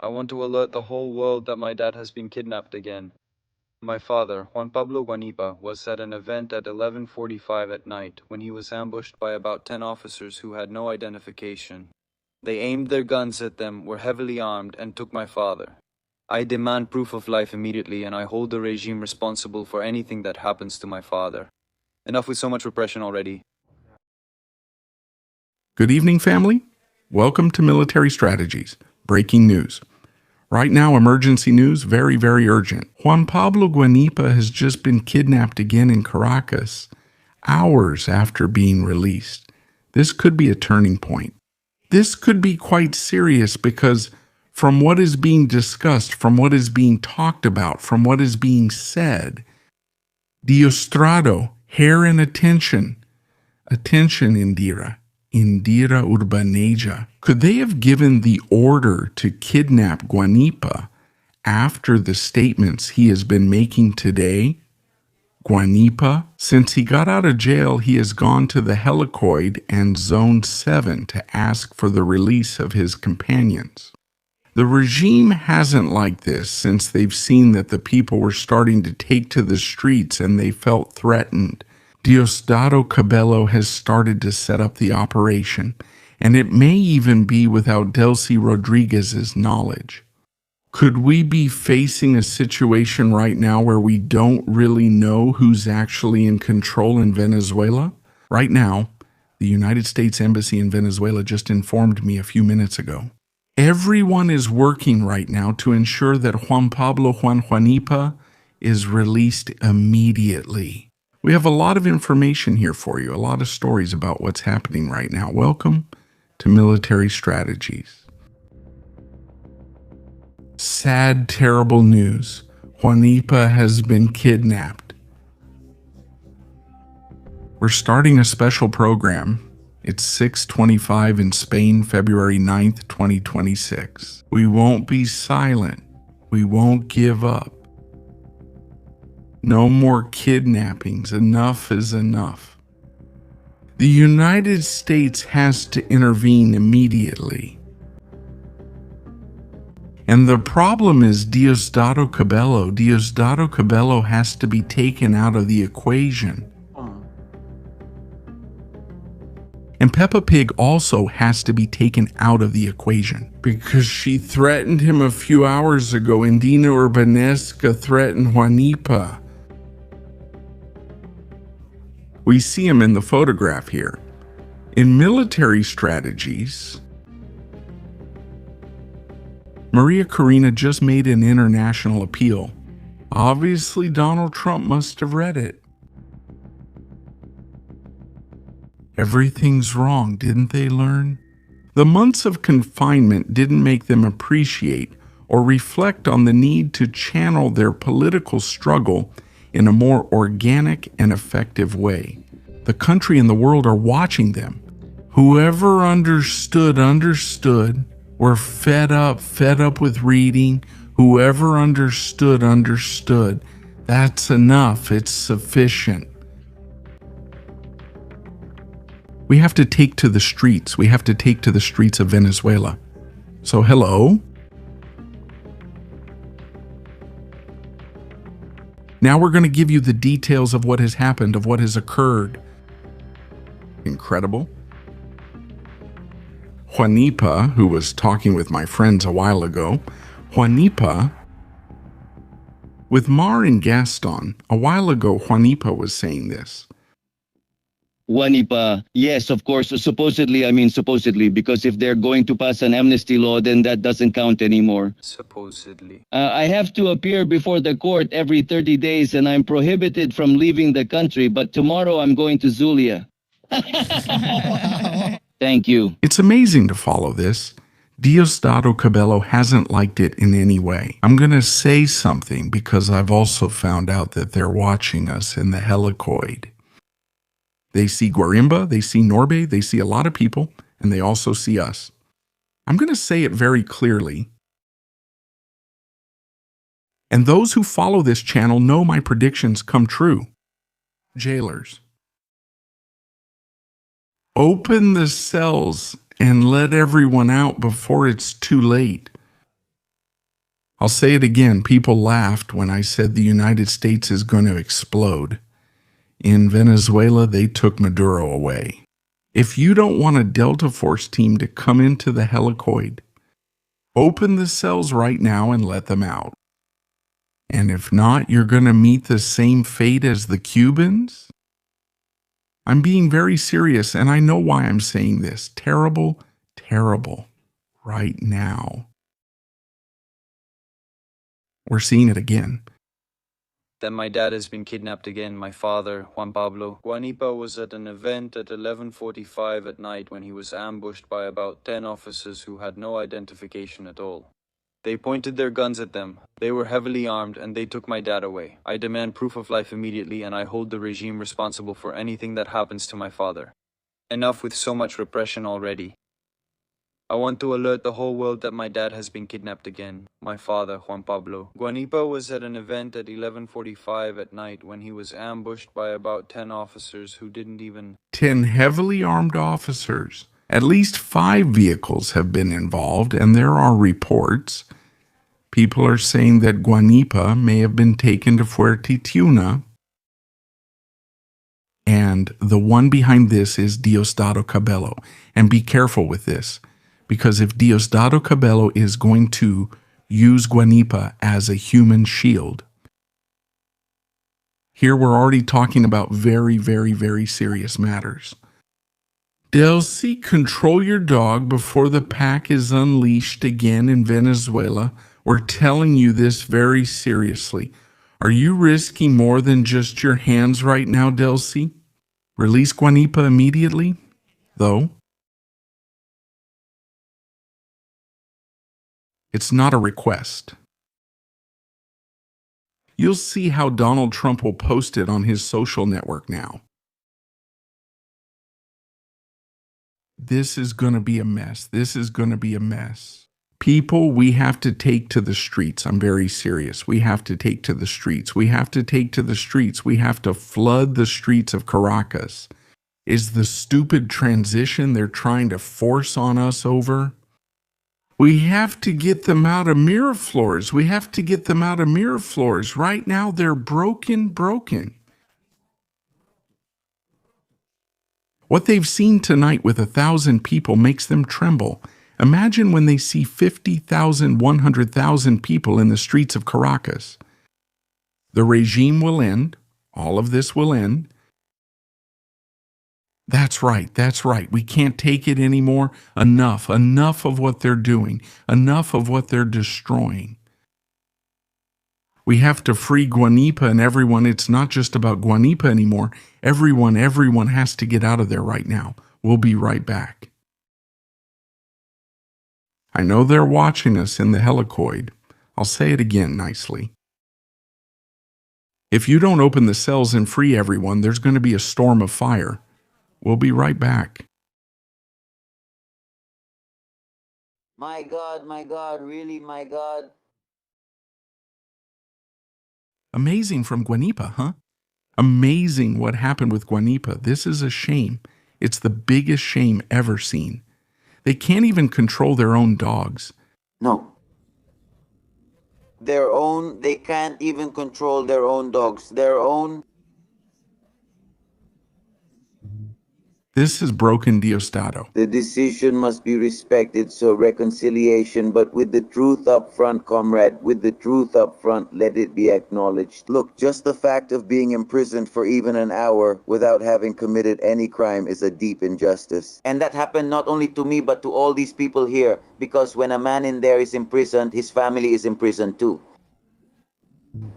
I want to alert the whole world that my dad has been kidnapped again. My father, Juan Pablo Guanipa, was at an event at 11:45 at night when he was ambushed by about 10 officers who had no identification. They aimed their guns at them, were heavily armed, and took my father. I demand proof of life immediately, and I hold the regime responsible for anything that happens to my father. Enough with so much repression already. Good evening, family. Welcome to Military Strategies. Breaking news. Right now, emergency news, very, very urgent. Juan Pablo Guanipa has just been kidnapped again in Caracas, hours after being released. This could be a turning point. This could be quite serious because from what is being discussed, from what is being talked about, from what is being said, Diosdado, hair and attention, Indira Urbaneja. Could they have given the order to kidnap Guanipa after the statements he has been making today? Guanipa, since he got out of jail, he has gone to the helicoid and Zone 7 to ask for the release of his companions. The regime hasn't liked this since they've seen that the people were starting to take to the streets and they felt threatened. Diosdado Cabello has started to set up the operation, and it may even be without Delcy Rodriguez's knowledge. Could we be facing a situation right now where we don't really know who's actually in control in Venezuela? Right now, the United States Embassy in Venezuela just informed me a few minutes ago. Everyone is working right now to ensure that Juan Pablo Guanipa is released immediately. We have a lot of information here for you, a lot of stories about what's happening right now. Welcome to Military Strategies. Sad, terrible news. Guanipa has been kidnapped. We're starting a special program. It's 6:25 in Spain, February 9th, 2026. We won't be silent. We won't give up. No more kidnappings. Enough is enough. The United States has to intervene immediately. And the problem is Diosdado Cabello. Diosdado Cabello has to be taken out of the equation. And Peppa Pig also has to be taken out of the equation because she threatened him a few hours ago. Indina Urbanesca threatened Guanipa. We see him in the photograph here. In Military Strategies, Maria Corina just made an international appeal. Obviously, Donald Trump must have read it. Everything's wrong, didn't they learn? The months of confinement didn't make them appreciate or reflect on the need to channel their political struggle in a more organic and effective way. The country and the world are watching them. Whoever understood. We're fed up with reading. Whoever understood. That's enough. It's sufficient. We have to take to the streets. We have to take to the streets of Venezuela. So hello. Now we're going to give you the details of what has happened, of what has occurred. Incredible. Guanipa, who was talking with my friends a while ago, Guanipa, with Mar and Gaston, a while ago, Guanipa was saying this. Guanipa, yes, of course, supposedly, because if they're going to pass an amnesty law, then that doesn't count anymore. Supposedly. I have to appear before the court every 30 days and I'm prohibited from leaving the country, but tomorrow I'm going to Zulia. Thank you. It's amazing to follow this. Diosdado Cabello hasn't liked it in any way. I'm going to say something because I've also found out that they're watching us in the helicoid. They see Guarimba, they see Norbe, they see a lot of people, and they also see us. I'm going to say it very clearly. And those who follow this channel know my predictions come true. Jailers, open the cells and let everyone out before it's too late. I'll say it again. People laughed when I said the United States is going to explode. In Venezuela, they took Maduro away. If you don't want a Delta Force team to come into the helicoid, open the cells right now and let them out. And if not, you're going to meet the same fate as the Cubans? I'm being very serious, and I know why I'm saying this. Terrible, terrible, right now. We're seeing it again. That my dad has been kidnapped again. My father, Juan Pablo Guanipa, was at an event at 11:45 at night when he was ambushed by about 10 officers who had no identification at all. They pointed their guns at them. They were heavily armed and they took my dad away. I demand proof of life immediately, and I hold the regime responsible for anything that happens to my father. Enough with so much repression already. I want to alert the whole world that my dad has been kidnapped again. My father, Juan Pablo Guanipa, was at an event at 11:45 at night when he was ambushed by about 10 officers who didn't even... 10 heavily armed officers. At least 5 vehicles have been involved, and there are reports. People are saying that Guanipa may have been taken to Fuerte Tiuna. And the one behind this is Diosdado Cabello. And be careful with this, because if Diosdado Cabello is going to use Guanipa as a human shield, here we're already talking about very, very, very serious matters. Delcy, control your dog before the pack is unleashed again in Venezuela. We're telling you this very seriously. Are you risking more than just your hands right now, Delcy? Release Guanipa immediately, though. It's not a request. You'll see how Donald Trump will post it on his social network now. This is going to be a mess. This is going to be a mess. People, we have to take to the streets. I'm very serious. We have to take to the streets. We have to take to the streets. We have to flood the streets of Caracas. Is the stupid transition they're trying to force on us over? We have to get them out of Miraflores. We have to get them out of Miraflores. Right now, they're broken. What they've seen tonight with 1,000 people makes them tremble. Imagine when they see 50,000, 100,000 people in the streets of Caracas. The regime will end. All of this will end. That's right. We can't take it anymore. Enough of what they're doing. Enough of what they're destroying. We have to free Guanipa and everyone. It's not just about Guanipa anymore. Everyone has to get out of there right now. We'll be right back. I know they're watching us in the helicoid. I'll say it again nicely. If you don't open the cells and free everyone, there's going to be a storm of fire. We'll be right back. My God, really, my God. Amazing from Guanipa, huh? Amazing what happened with Guanipa. This is a shame. It's the biggest shame ever seen. They can't even control their own dogs. No. They can't even control their own dogs. This is broken Diosdado. The decision must be respected, so reconciliation, but with the truth up front, comrade, with the truth up front, let it be acknowledged. Look, just the fact of being imprisoned for even an hour without having committed any crime is a deep injustice. And that happened not only to me, but to all these people here, because when a man in there is imprisoned, his family is imprisoned too.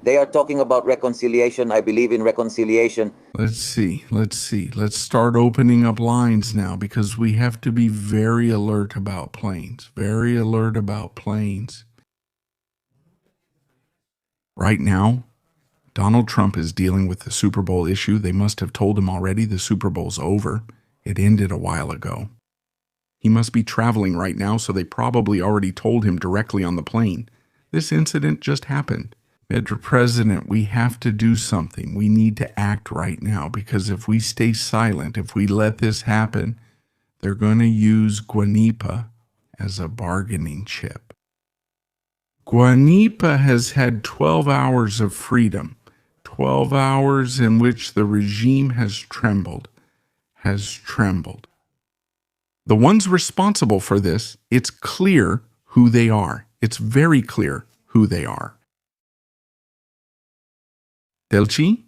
They are talking about reconciliation. I believe in reconciliation. Let's see. Let's start opening up lines now, because we have to be very alert about planes. Very alert about planes. Right now, Donald Trump is dealing with the Super Bowl issue. They must have told him already the Super Bowl's over. It ended a while ago. He must be traveling right now, so they probably already told him directly on the plane. This incident just happened. Mr. President, we have to do something. We need to act right now, because if we stay silent, if we let this happen, they're going to use Guanipa as a bargaining chip. Guanipa has had 12 hours of freedom, 12 hours in which the regime has trembled, The ones responsible for this, it's clear who they are. It's very clear who they are. Delchi,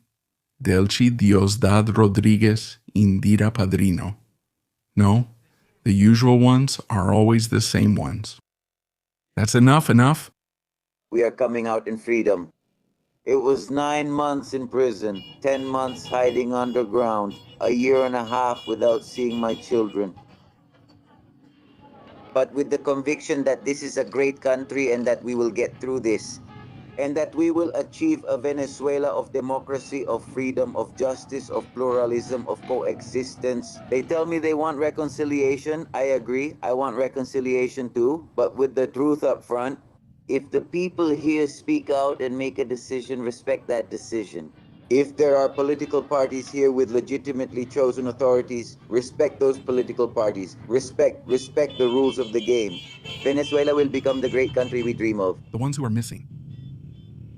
Diosdado Rodriguez, Indira Padrino. No, the usual ones are always the same ones. That's enough. We are coming out in freedom. It was 9 months in prison, 10 months hiding underground, a year and a half without seeing my children. But with the conviction that this is a great country and that we will get through this, and that we will achieve a Venezuela of democracy, of freedom, of justice, of pluralism, of coexistence. They tell me they want reconciliation. I agree. I want reconciliation too, but with the truth up front. If the people here speak out and make a decision, respect that decision. If there are political parties here with legitimately chosen authorities, respect those political parties. Respect the rules of the game. Venezuela will become the great country we dream of. The ones who are missing.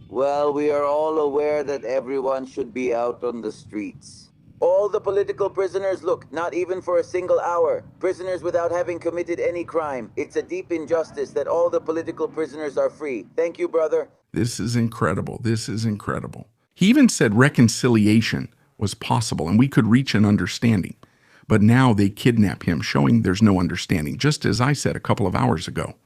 Well, we are all aware that everyone should be out on the streets. All the political prisoners, look, not even for a single hour. Prisoners without having committed any crime. It's a deep injustice that all the political prisoners are free. Thank you, brother. This is incredible. He even said reconciliation was possible and we could reach an understanding. But now they kidnap him, showing there's no understanding, just as I said a couple of hours ago.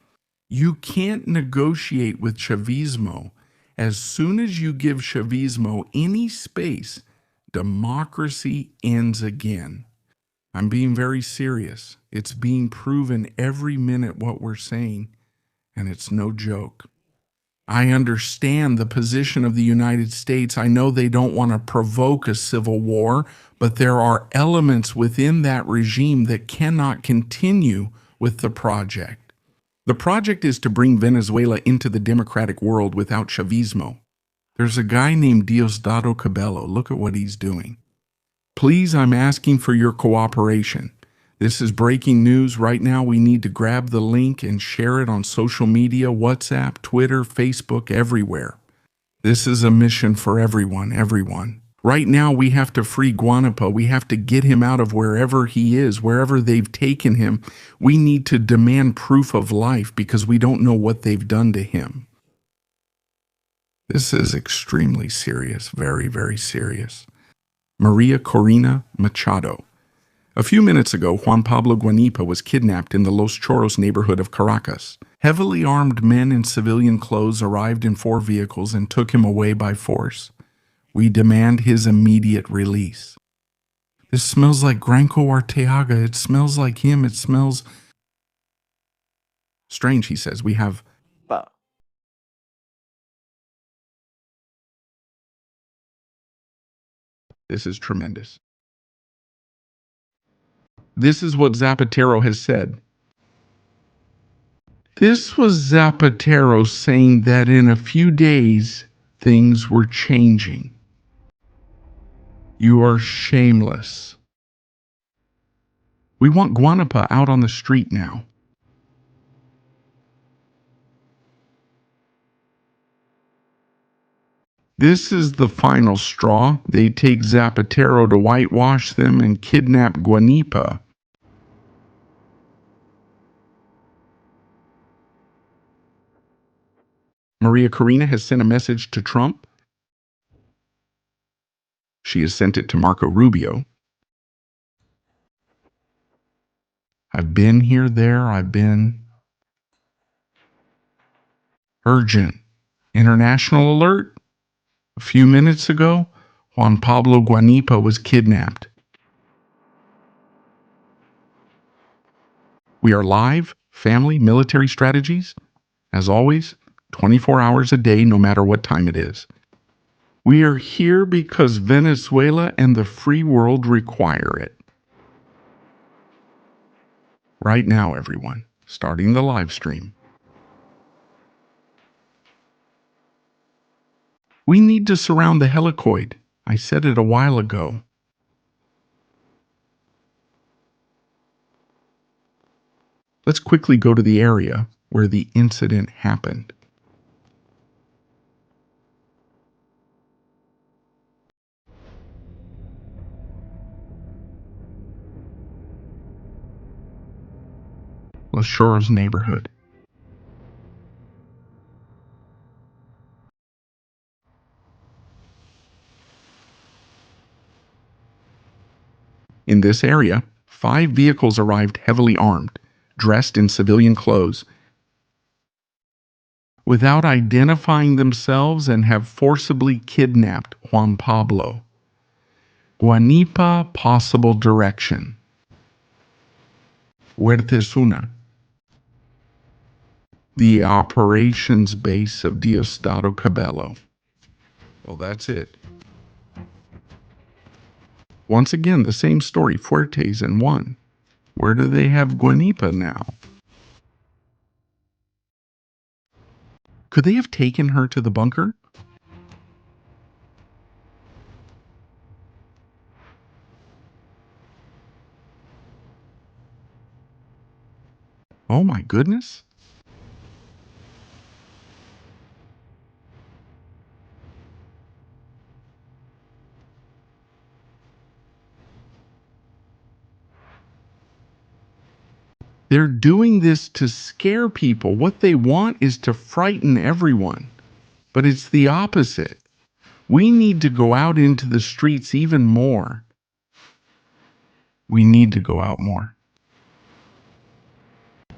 You can't negotiate with Chavismo. As soon as you give Chavismo any space, democracy ends again. I'm being very serious. It's being proven every minute what we're saying, and it's no joke. I understand the position of the United States. I know they don't want to provoke a civil war, but there are elements within that regime that cannot continue with the project. The project is to bring Venezuela into the democratic world without Chavismo. There's a guy named Diosdado Cabello. Look at what he's doing. Please, I'm asking for your cooperation. This is breaking news. Right now, we need to grab the link and share it on social media, WhatsApp, Twitter, Facebook, everywhere. This is a mission for everyone. Right now, we have to free Guanipa. We have to get him out of wherever he is, wherever they've taken him. We need to demand proof of life because we don't know what they've done to him. This is extremely serious, very, very serious. Maria Corina Machado. A few minutes ago, Juan Pablo Guanipa was kidnapped in the Los Chorros neighborhood of Caracas. Heavily armed men in civilian clothes arrived in 4 vehicles and took him away by force. We demand his immediate release. This smells like Granco Arteaga. It smells like him. It smells strange, he says. We have This is tremendous. This is what Zapatero has said. This was Zapatero saying that in a few days, things were changing. You are shameless. We want Guanipa out on the street now. This is the final straw. They take Zapatero to whitewash them and kidnap Guanipa. Maria Corina has sent a message to Trump. She has sent it to Marco Rubio. I've been here, there, I've been. Urgent. International alert. A few minutes ago, Juan Pablo Guanipa was kidnapped. We are live, family, military strategies. As always, 24 hours a day, no matter what time it is. We are here because Venezuela and the free world require it. Right now, everyone, starting the live stream. We need to surround the helicoid. I said it a while ago. Let's quickly go to the area where the incident happened. Los Shores neighborhood. In this area, 5 vehicles arrived heavily armed, dressed in civilian clothes, without identifying themselves, and have forcibly kidnapped Juan Pablo. Guanipa possible direction. Huertesuna, the operations base of Diosdado Cabello. Well, that's it. Once again, the same story, Fuertes and 1. Where do they have Guanipa now? Could they have taken her to the bunker? Oh my goodness. They're doing this to scare people. What they want is to frighten everyone. But it's the opposite. We need to go out into the streets even more. We need to go out more.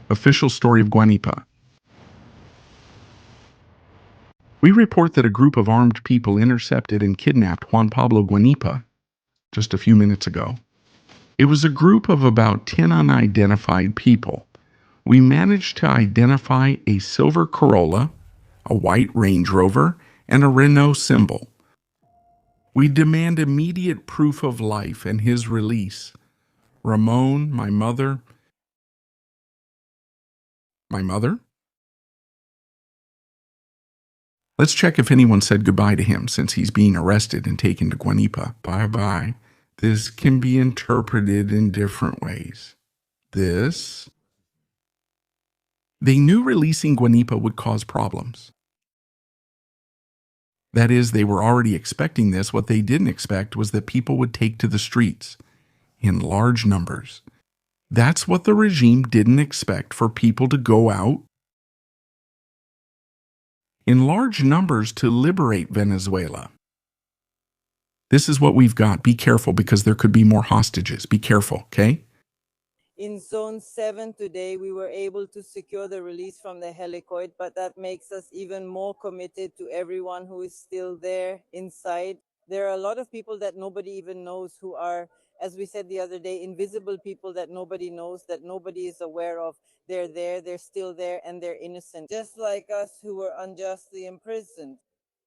Official story of Guanipa. We report that a group of armed people intercepted and kidnapped Juan Pablo Guanipa just a few minutes ago. It was a group of about 10 unidentified people. We managed to identify a silver Corolla, a white Range Rover, and a Renault symbol. We demand immediate proof of life and his release. Ramon, my mother. My mother? Let's check if anyone said goodbye to him since he's being arrested and taken to Guanipa. Bye-bye. This can be interpreted in different ways. This. They knew releasing Guanipa would cause problems. That is, they were already expecting this. What they didn't expect was that people would take to the streets in large numbers. That's what the regime didn't expect, for people to go out in large numbers to liberate Venezuela. This is what we've got. Be careful, because there could be more hostages. Be careful, okay? In Zone 7 today, we were able to secure the release from the helicoid, but that makes us even more committed to everyone who is still there inside. There are a lot of people that nobody even knows who are, as we said the other day, invisible people that nobody knows, that nobody is aware of. They're there, they're still there, and they're innocent, just like us who were unjustly imprisoned.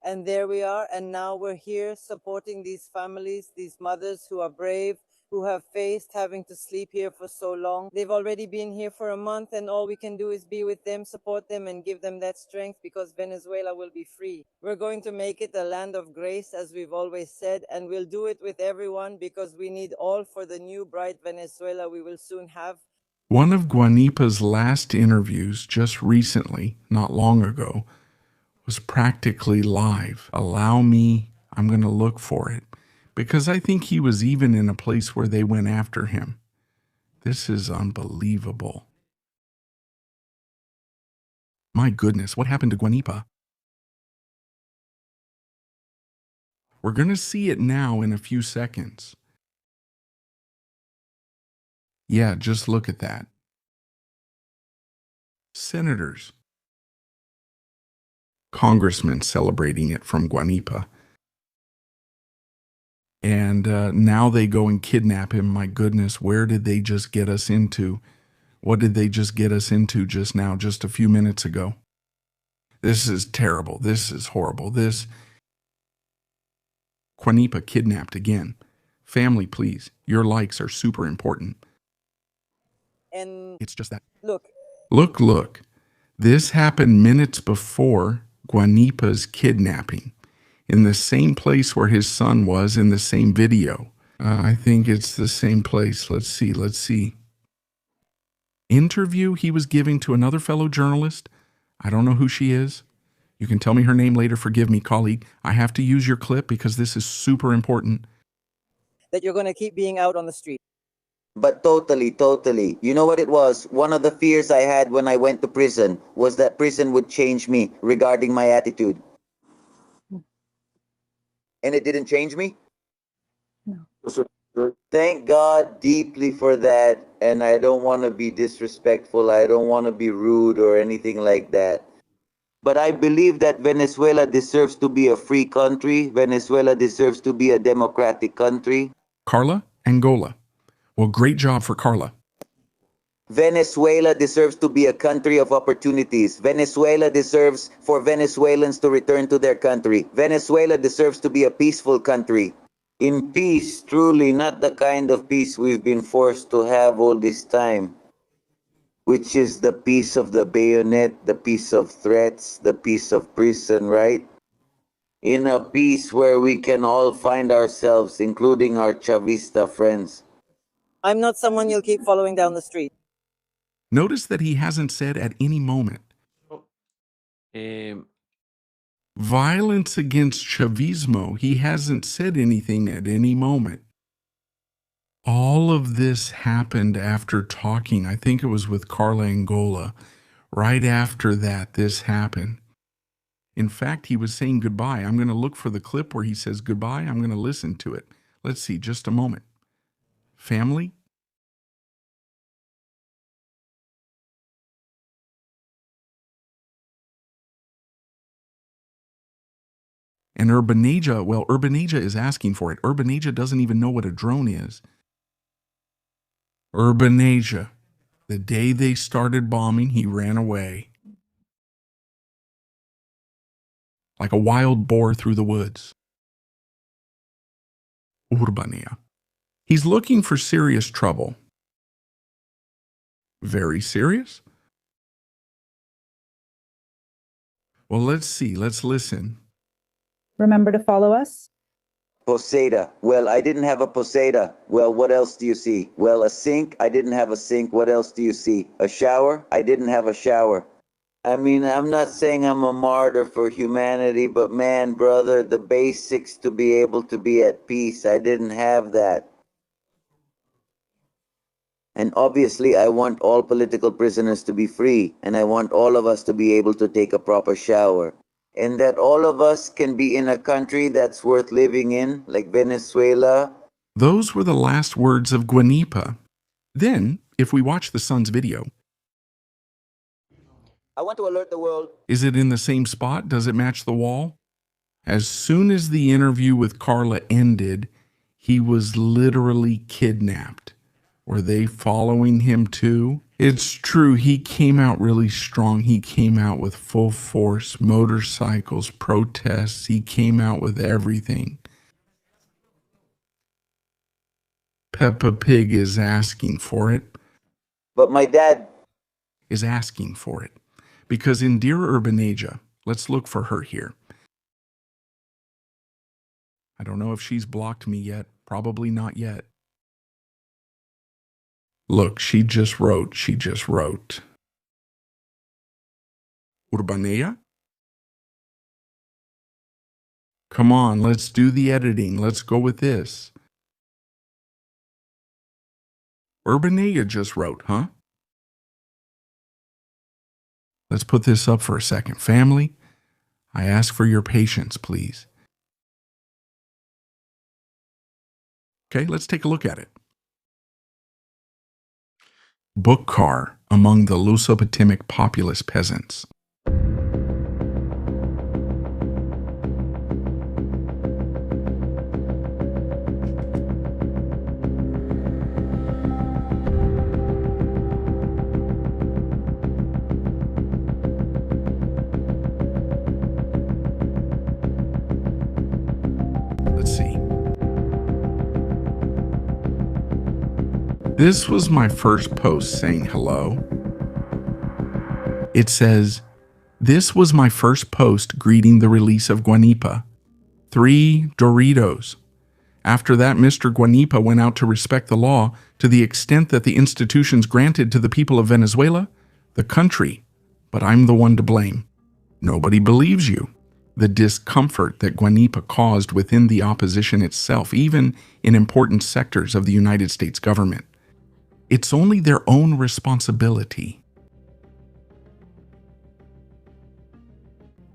And there we are, and now we're here supporting these families, these mothers who are brave, who have faced having to sleep here for so long. They've already been here for a month, and all we can do is be with them, support them, and give them that strength, because Venezuela will be free. We're going to make it a land of grace, as we've always said, and we'll do it with everyone, because we need all for the new bright Venezuela we will soon have. One of Guanipa's last interviews just recently, not long ago, was practically live. Allow me, I'm going to look for it, because I think he was even in a place where they went after him. This is unbelievable. My goodness, what happened to Guanipa? We're going to see it now in a few seconds. Yeah, just look at that. Senators, congressmen celebrating it from Guanipa. And now they go and kidnap him. My goodness, where did they just get us into? What did they just get us into just now, just a few minutes ago? This is terrible. This is horrible. Guanipa kidnapped again. Family, please. Your likes are super important. And It's just that. look. Look. This happened minutes before Guanipa's kidnapping, in the same place where his son was in the same video. I think it's the same place. Let's see. Interview he was giving to another fellow journalist. I don't know who she is. You can tell me her name later. Forgive me, colleague. I have to use your clip because this is super important. That you're going to keep being out on the street. But totally, totally. You know what it was? One of the fears I had when I went to prison was that prison would change me regarding my attitude. And it didn't change me? Thank God deeply for that. And I don't want to be disrespectful. I don't want to be rude or anything like that. But I believe that Venezuela deserves to be a free country. Venezuela deserves to be a democratic country. Carla, Angola. Well, great job for Carla. Venezuela deserves to be a country of opportunities. Venezuela deserves for Venezuelans to return to their country. Venezuela deserves to be a peaceful country. In peace, truly, not the kind of peace we've been forced to have all this time, which is the peace of the bayonet, the peace of threats, the peace of prison, right? In a peace where we can all find ourselves, including our Chavista friends. I'm not someone you'll keep following down the street. Notice that he hasn't said at any moment violence against Chavismo. He hasn't said anything at any moment. All of this happened after talking, I think it was with Carla Angola. Right after that, this happened. In fact, he was saying goodbye. I'm going to look for the clip where he says goodbye. I'm going to listen to it. Let's see, just a moment. Family? And Urbanasia, well, Urbanasia is asking for it. Urbanasia doesn't even know what a drone is. Urbanasia, the day they started bombing, he ran away. Like a wild boar through the woods. Urbania. He's looking for serious trouble. Very serious? Well, let's see. Let's listen. Remember to follow us. Posada. Well, I didn't have a posada. Well, what else do you see? Well, a sink. I didn't have a sink. What else do you see? A shower. I didn't have a shower. I mean, I'm not saying I'm a martyr for humanity, but man, brother, the basics to be able to be at peace, I didn't have that. And obviously, I want all political prisoners to be free, and I want all of us to be able to take a proper shower. And that all of us can be in a country that's worth living in, like Venezuela. Those were the last words of Guanipa. Then, if we watch the son's video, I want to alert the world. is it in the same spot? Does it match the wall? As soon as the interview with Carla ended, he was literally kidnapped. Were they following him too? It's true, he came out really strong. He came out with full force, motorcycles, protests. He came out with everything. Peppa Pig is asking for it. But my dad Is asking for it. Because in Dear Urbanasia, let's look for her here. I don't know if she's blocked me yet. Probably not yet. Look, she just wrote. Urbanea? Come on, let's do the editing. Let's go with this. Urbanea just wrote, huh? Let's put this up for a second. Family, I ask for your patience, please. Okay, let's take a look at it. Book car among the Lusopotamic populous peasants. Let's see. This was my first post saying hello. It says, this was my first post greeting the release of Guanipa. 3 Doritos. After that, Mr. Guanipa went out to respect the law to the extent that the institutions granted to the people of Venezuela, the country. But I'm the one to blame. Nobody believes you. The discomfort that Guanipa caused within the opposition itself, even in important sectors of the United States government. It's only their own responsibility.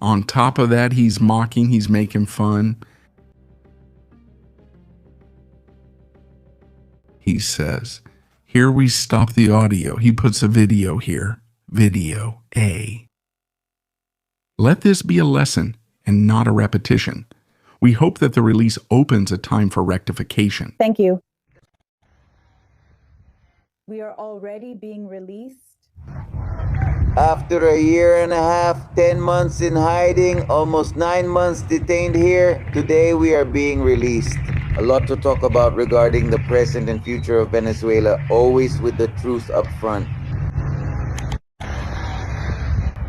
On top of that, he's mocking, he's making fun. He says, here we stop the audio. He puts a video here. Video A. Let this be a lesson and not a repetition. We hope that the release opens a time for rectification. Thank you. We are already being released. After a year and a half, 10 months in hiding, almost 9 months detained here, today we are being released. A lot to talk about regarding the present and future of Venezuela, always with the truth up front.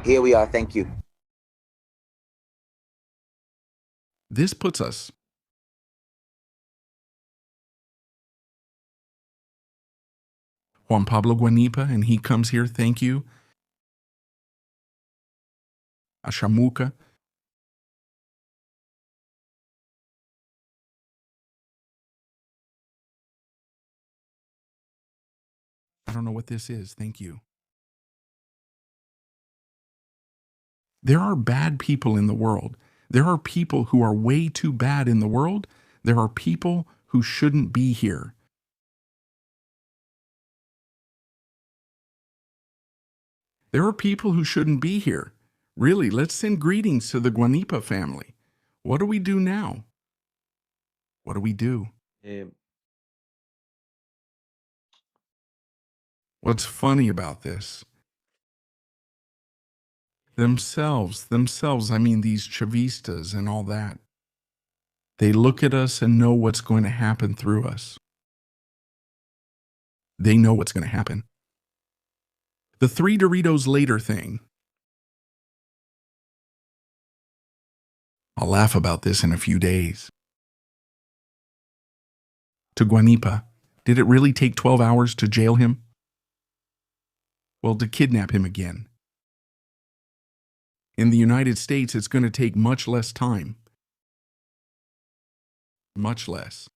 Here we are, thank you. This puts us Juan Pablo Guanipa, and he comes here, thank you. Ashamuka. I don't know what this is, thank you. There are bad people in the world. There are people who are way too bad in the world. There are people who shouldn't be here. There are people who shouldn't be here. Really, let's send greetings to the Guanipa family. What do we do now? What do we do? What's funny about this? Themselves, I mean these Chavistas and all that. They look at us and know what's going to happen through us. They know what's going to happen. The 3 Doritos later thing. I'll laugh about this in a few days. To Guanipa, did it really take 12 hours to jail him? Well, to kidnap him again. In the United States, it's going to take much less time. Much less.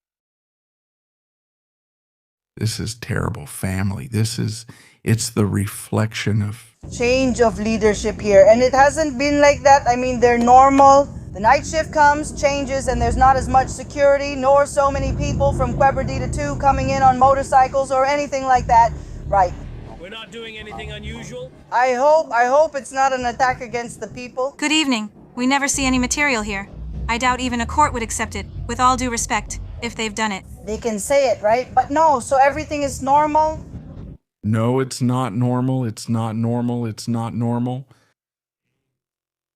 This is terrible, family. It's the reflection of change of leadership here, and it hasn't been like that. I mean, they're normal. The night shift comes, changes, and there's not as much security, nor so many people from Quebradita 2 coming in on motorcycles or anything like that. Right. We're not doing anything unusual? I hope it's not an attack against the people. Good evening. We never see any material here. I doubt even a court would accept it, with all due respect, if they've done it. They can say it, right? But no, so everything is normal? no, it's not normal, it's not normal, it's not normal.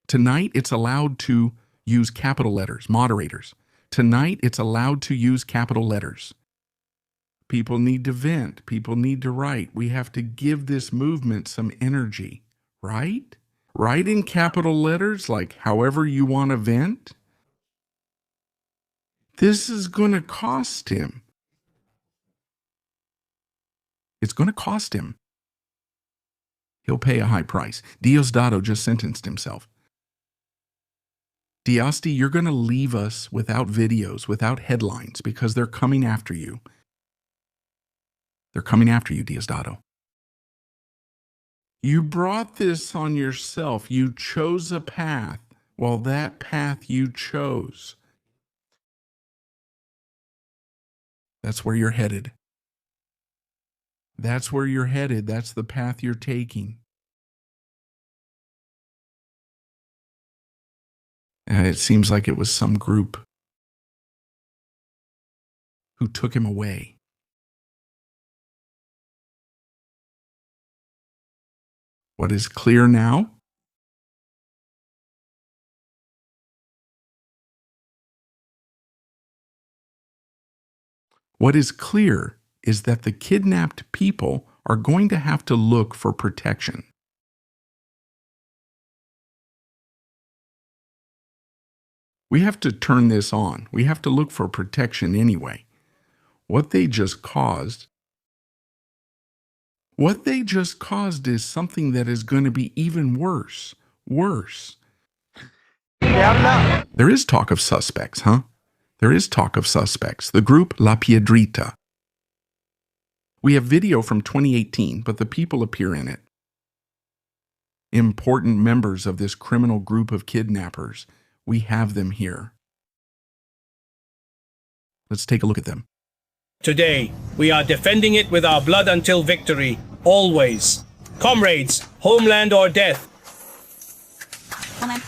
Tonight, it's allowed to use capital letters, moderators. Tonight, it's allowed to use capital letters. People need to vent. People need to write. We have to give this movement some energy, right? Write in capital letters, like however you want to vent. This is going to cost him. It's going to cost him. He'll pay a high price. Diosdado just sentenced himself. Diasti, you're going to leave us without videos, without headlines, because they're coming after you. They're coming after you, Diosdado. You brought this on yourself. You chose a path. Well, that path you chose, that's where you're headed. That's where you're headed. That's the path you're taking. It seems like it was some group who took him away. What is clear now? What is clear is that the kidnapped people are going to have to look for protection. We have to turn this on. We have to look for protection anyway. What they just caused is something that is going to be even worse. Worse. There is talk of suspects, huh? There is talk of suspects. The group La Piedrita. We have video from 2018, but the people appear in it. Important members of this criminal group of kidnappers. We have them here. Let's take a look at them. Today, we are defending it with our blood until victory, always. Comrades, homeland or death. Homeland.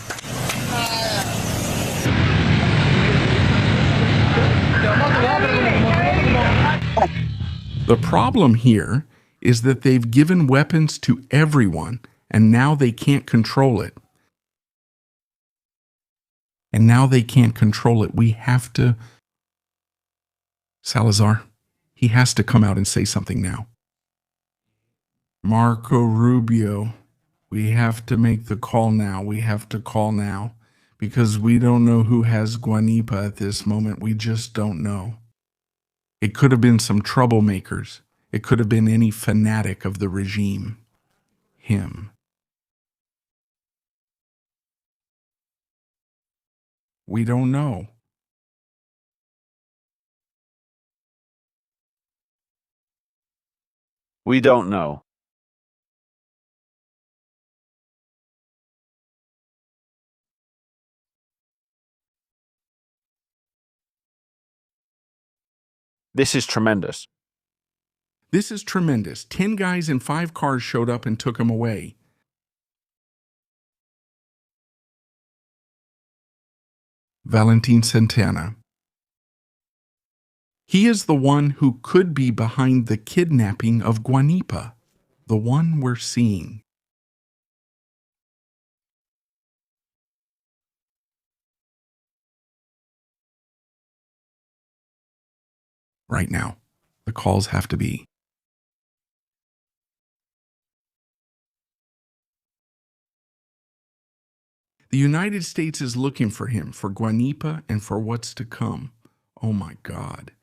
The problem here is that they've given weapons to everyone, and now they can't control it. We have to... Salazar, he has to come out and say something now. Marco Rubio, we have to make the call now. We have to call now. Because we don't know who has Guanipa at this moment. We just don't know. It could have been some troublemakers. It could have been any fanatic of the regime. Him. We don't know. We don't know. This is tremendous. This is tremendous. 10 guys in 5 cars showed up and took him away. Valentin Santana. He is the one who could be behind the kidnapping of Guanipa, the one we're seeing. Right now, the calls have to be. The United States is looking for him, for Guanipa, and for what's to come. Oh my God.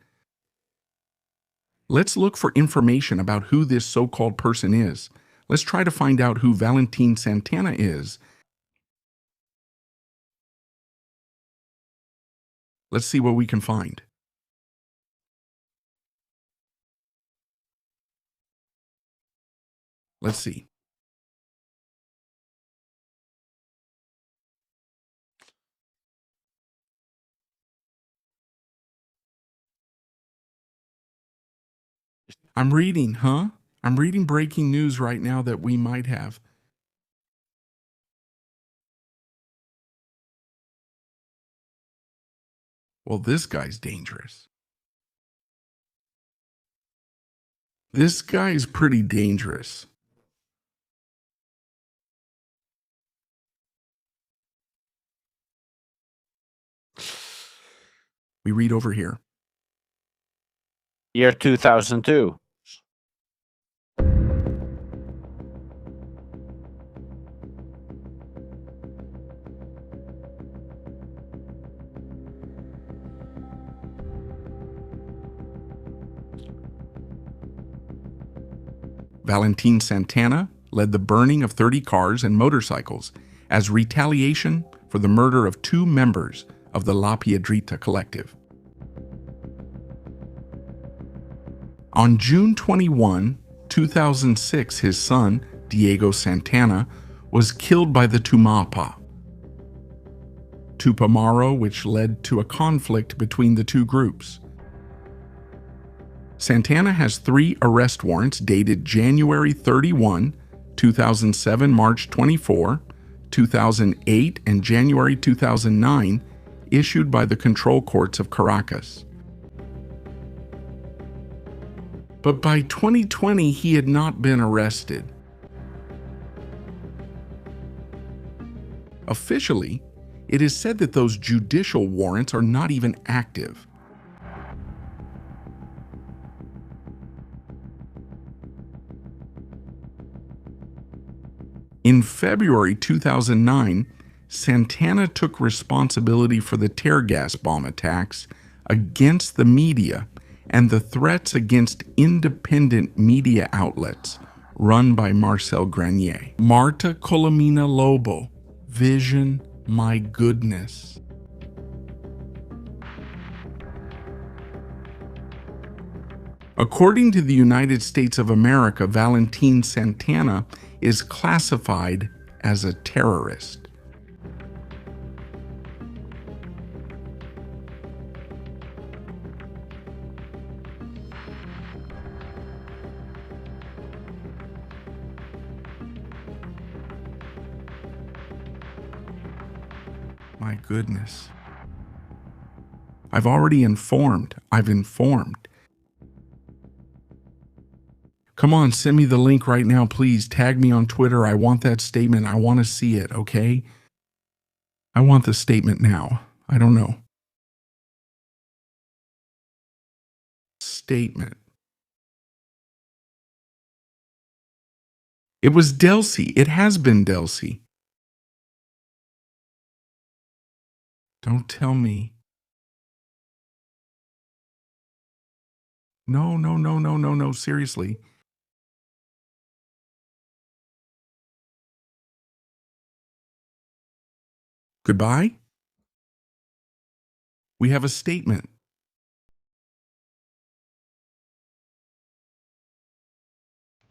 Let's look for information about who this so-called person is. Let's try to find out who Valentin Santana is. Let's see what we can find. Let's see. I'm reading breaking news right now that we might have. Well, this guy's dangerous. This guy's pretty dangerous. We read over here. Year 2002. Valentin Santana led the burning of 30 cars and motorcycles as retaliation for the murder of 2 members of the La Piedrita collective. On June 21, 2006, his son, Diego Santana, was killed by the Tumapa, Tupamaro, which led to a conflict between the 2 groups. Santana has 3 arrest warrants dated January 31, 2007, March 24, 2008, and January 2009, issued by the control courts of Caracas. But by 2020, he had not been arrested. Officially, it is said that those judicial warrants are not even active. In February 2009, Santana took responsibility for the tear gas bomb attacks against the media and the threats against independent media outlets run by Marcel Granier. Marta Colomina Lobo, Vision, my goodness. According to the United States of America, Valentin Santana is classified as a terrorist. My goodness. I've already informed. I've informed. Come on, send me the link right now, please. Tag me on Twitter. I want that statement. I want to see it, okay? I want the statement now. I don't know. Statement. It was Delcy. It has been Delcy. Don't tell me. No, seriously. Goodbye? We have a statement.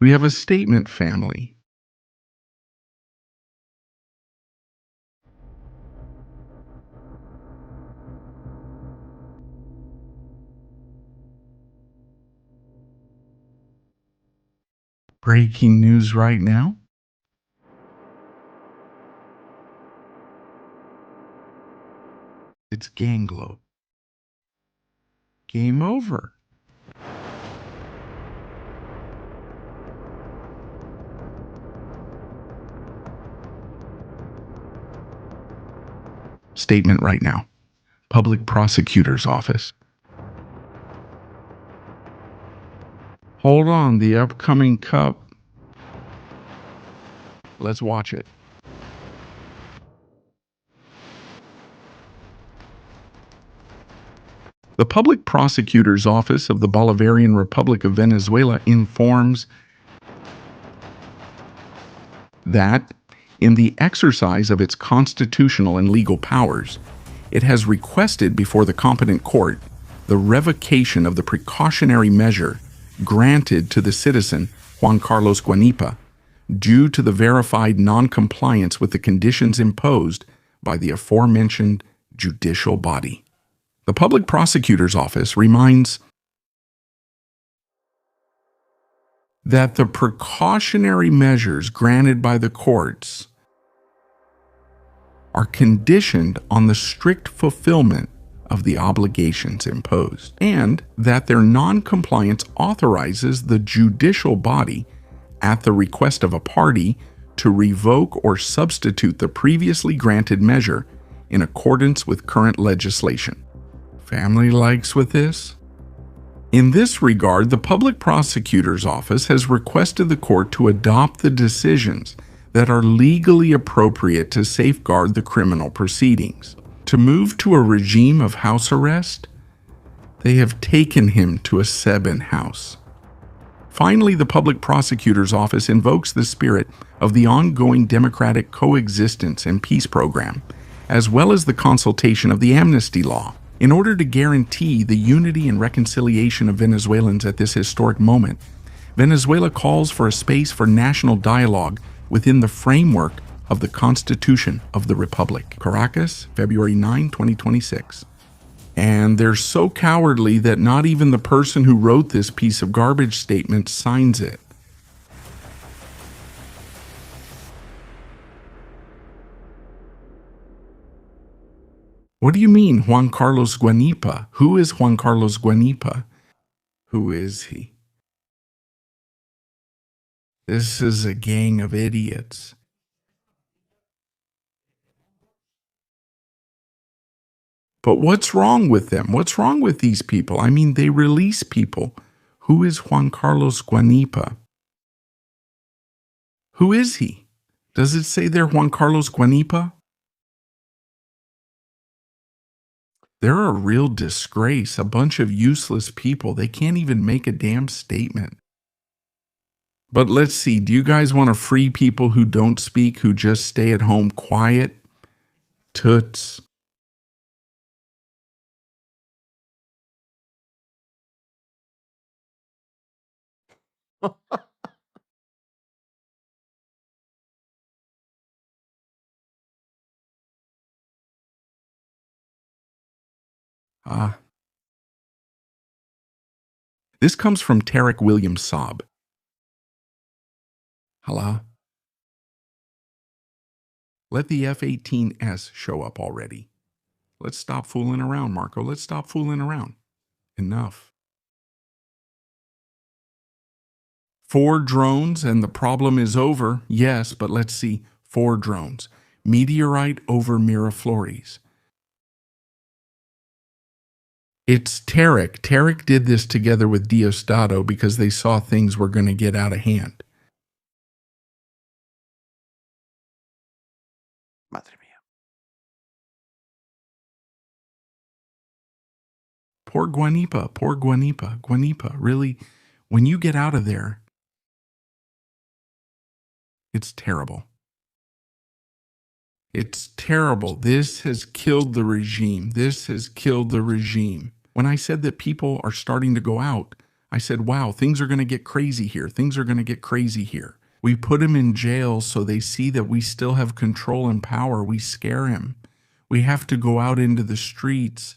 We have a statement, family. Breaking news right now. It's Ganglo. Game over. Statement right now. Public Prosecutor's Office. Hold on, the upcoming cup. Let's watch it. The Public Prosecutor's Office of the Bolivarian Republic of Venezuela informs that, in the exercise of its constitutional and legal powers, it has requested before the competent court the revocation of the precautionary measure granted to the citizen Juan Carlos Guanipa due to the verified non-compliance with the conditions imposed by the aforementioned judicial body. The Public Prosecutor's Office reminds that the precautionary measures granted by the courts are conditioned on the strict fulfillment of the obligations imposed, and that their non-compliance authorizes the judicial body, at the request of a party, to revoke or substitute the previously granted measure in accordance with current legislation. Family likes with this? In this regard, the Public Prosecutor's Office has requested the court to adopt the decisions that are legally appropriate to safeguard the criminal proceedings. To move to a regime of house arrest, they have taken him to a Sebin house. Finally, the Public Prosecutor's Office invokes the spirit of the ongoing democratic coexistence and peace program, as well as the consultation of the amnesty law. In order to guarantee the unity and reconciliation of Venezuelans at this historic moment, Venezuela calls for a space for national dialogue within the framework of the Constitution of the Republic. Caracas, February 9, 2026. And they're so cowardly that not even the person who wrote this piece of garbage statement signs it. What do you mean, Juan Carlos Guanipa? Who is Juan Carlos Guanipa? Who is he? This is a gang of idiots. But what's wrong with them? What's wrong with these people? I mean, they release people. Who is Juan Carlos Guanipa? Who is he? Does it say there Juan Carlos Guanipa? They're a real disgrace, a bunch of useless people. They can't even make a damn statement. But let's see, do you guys want to free people who don't speak, who just stay at home quiet? Toots. This comes from Tarek William Saab. Hello? Let the F-18S show up already. Let's stop fooling around, Marco. Let's stop fooling around. Enough. 4 drones and the problem is over. Yes, but let's see. 4 drones. Meteorite over Miraflores. It's Tarek. Tarek did this together with Diosdado because they saw things were going to get out of hand. Madre mía. Poor Guanipa, poor Guanipa. Guanipa, really, when you get out of there, it's terrible. It's terrible. This has killed the regime. This has killed the regime. When I said that people are starting to go out, I said, wow, things are going to get crazy here. Things are going to get crazy here. We put him in jail so they see that we still have control and power. We scare him. We have to go out into the streets.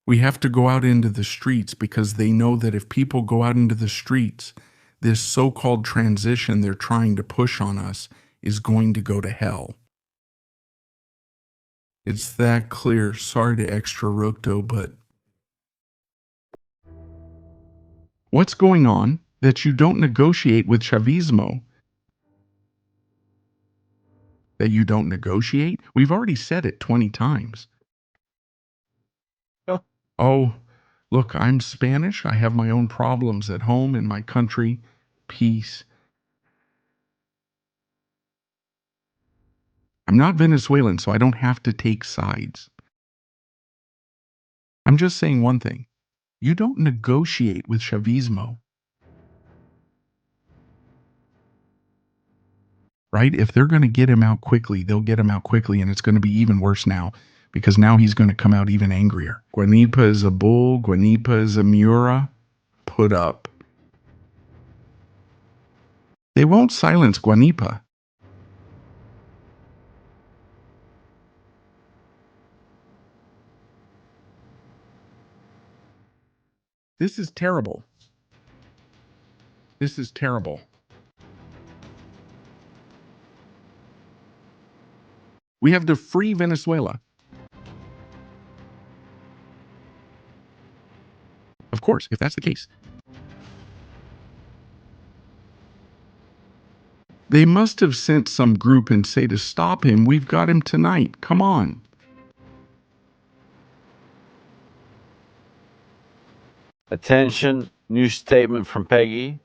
We have to go out into the streets because they know that if people go out into the streets, this so-called transition they're trying to push on us is going to go to hell. It's that clear. Sorry to extra ructo, but what's going on that you don't negotiate with Chavismo? That you don't negotiate? We've already said it 20 times. Oh, look, I'm Spanish. I have my own problems at home, in my country. Peace. I'm not Venezuelan, so I don't have to take sides. I'm just saying one thing. You don't negotiate with Chavismo. Right? If they're going to get him out quickly, they'll get him out quickly, and it's going to be even worse now, because now he's going to come out even angrier. Guanipa is a bull. Guanipa is a Mura. Put up. They won't silence Guanipa. This is terrible. This is terrible. We have to free Venezuela. Of course, if that's the case. They must have sent some group and say to stop him. We've got him tonight. Come on. Attention, new statement from Peggy.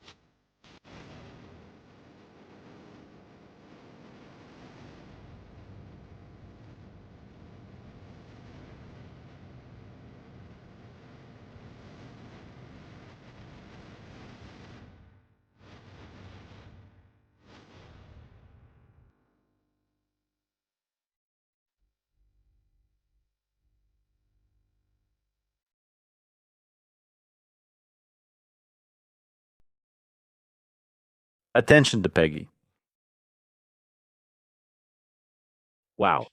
Attention to Peggy. Wow.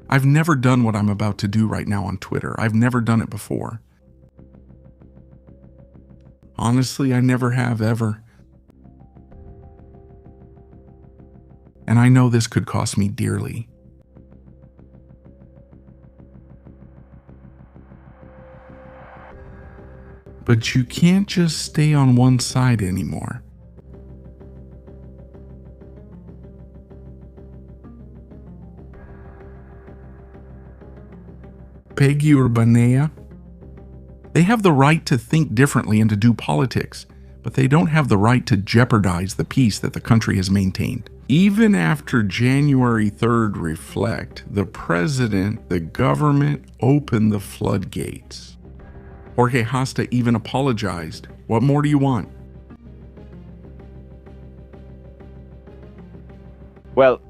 I've never done what I'm about to do right now on Twitter. I've never done it before. Honestly, I never have ever. And I know this could cost me dearly. But you can't just stay on one side anymore. Peggy Urbanea, they have the right to think differently and to do politics, but they don't have the right to jeopardize the peace that the country has maintained. Even after January 3rd reflect, the president, the government opened the floodgates. Jorge Hasta even apologized. What more do you want? Well,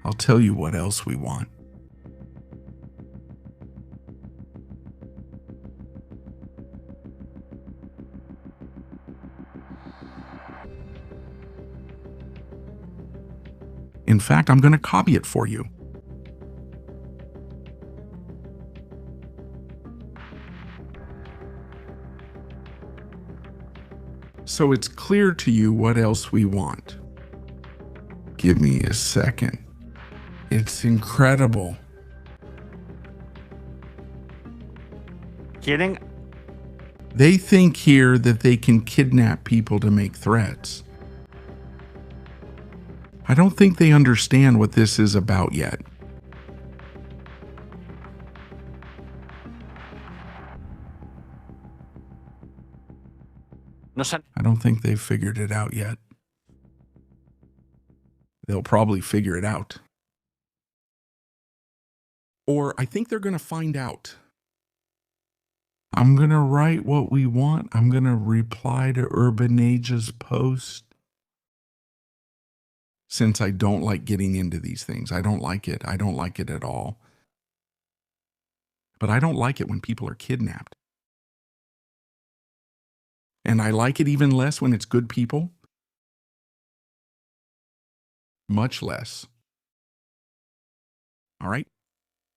I'll tell you what else we want. In fact, I'm going to copy it for you. So it's clear to you what else we want. Give me a second. It's incredible. kidding? They think here that they can kidnap people to make threats. I don't think they understand what this is about yet. I don't think they've figured it out yet. They'll probably figure it out. Or I think they're going to find out. I'm going to write what we want. I'm going to reply to Urbanage's post. Since I don't like getting into these things. I don't like it. I don't like it at all. But I don't like it when people are kidnapped. And I like it even less when it's good people. Much less. All right?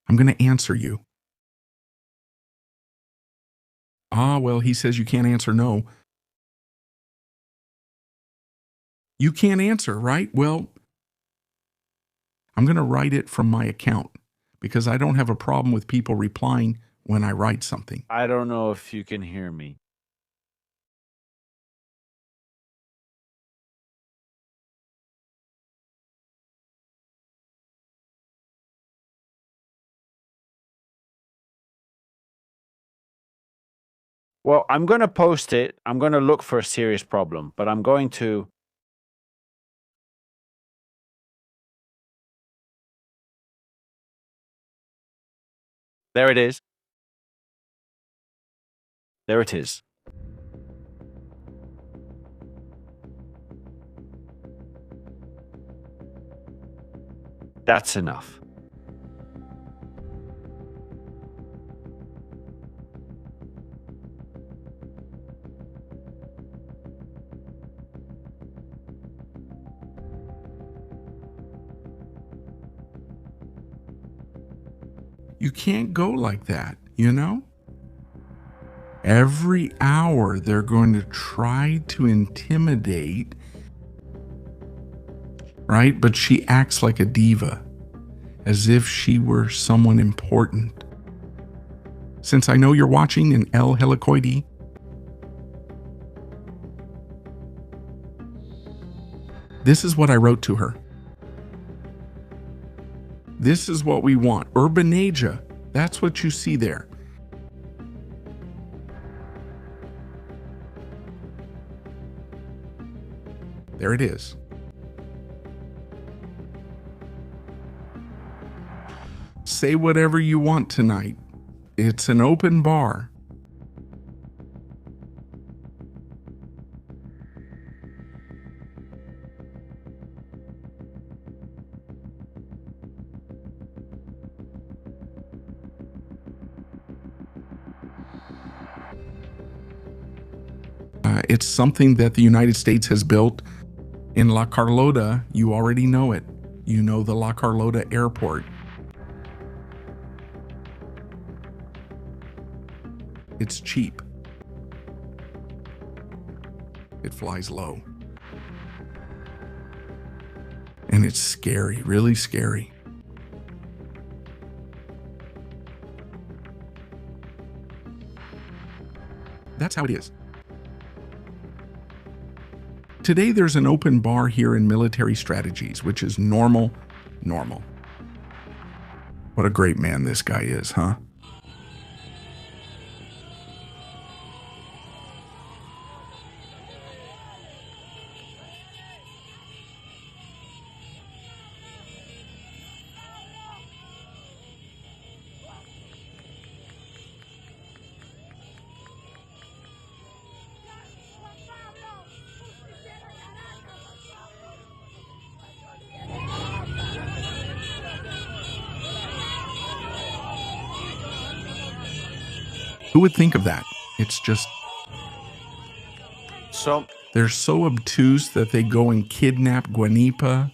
I'm going to answer you. Well, he says you can't answer no. You can't answer, right? Well, I'm going to write it from my account because I don't have a problem with people replying when I write something. I don't know if you can hear me. Well, I'm going to post it. I'm going to look for a serious problem, but I'm going to... There it is. There it is. That's enough. You can't go like that, you know? Every hour they're going to try to intimidate, right? But she acts like a diva, as if she were someone important. Since I know you're watching in El Helicoide, this is what I wrote to her. This is what we want. Urbanasia. That's what you see there. There it is. Say whatever you want tonight. It's an open bar. It's something that the United States has built. In La Carlota, you already know it. You know the La Carlota airport. It's cheap. It flies low. And it's scary, really scary. That's how it is. Today there's an open bar here in Military Strategies, which is normal. What a great man this guy is, huh? Who would think of that? It's just, So, they're so obtuse that they go and kidnap Guanipa.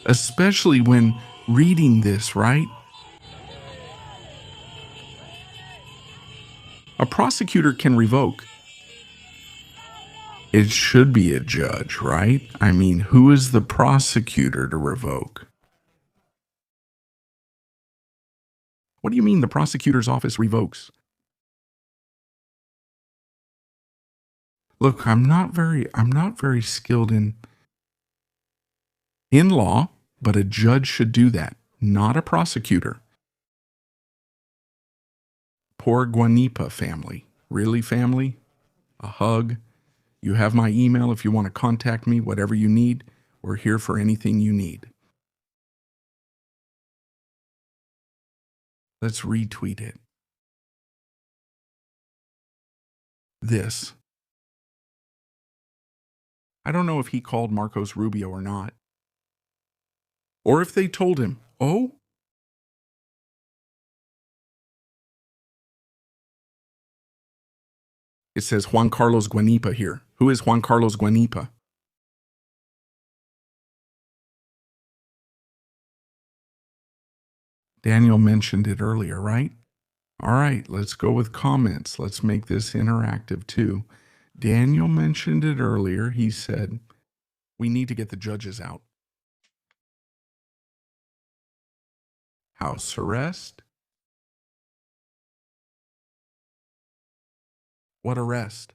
Especially when reading this, right? A prosecutor can revoke. It should be a judge, right? I mean, who is the prosecutor to revoke? What do you mean the prosecutor's office revokes? Look, I'm not very skilled in law, but a judge should do that, not a prosecutor. Poor Guanipa family. Really, family? A hug? You have my email if you want to contact me, whatever you need. We're here for anything you need. Let's retweet it. This. I don't know if he called Marcos Rubio or not. Or if they told him, oh? It says Juan Carlos Guanipa here. Who is Juan Carlos Guanipa? Daniel mentioned it earlier, right? All right, let's go with comments. Let's make this interactive too. Daniel mentioned it earlier. He said, we need to get the judges out. House arrest? What arrest?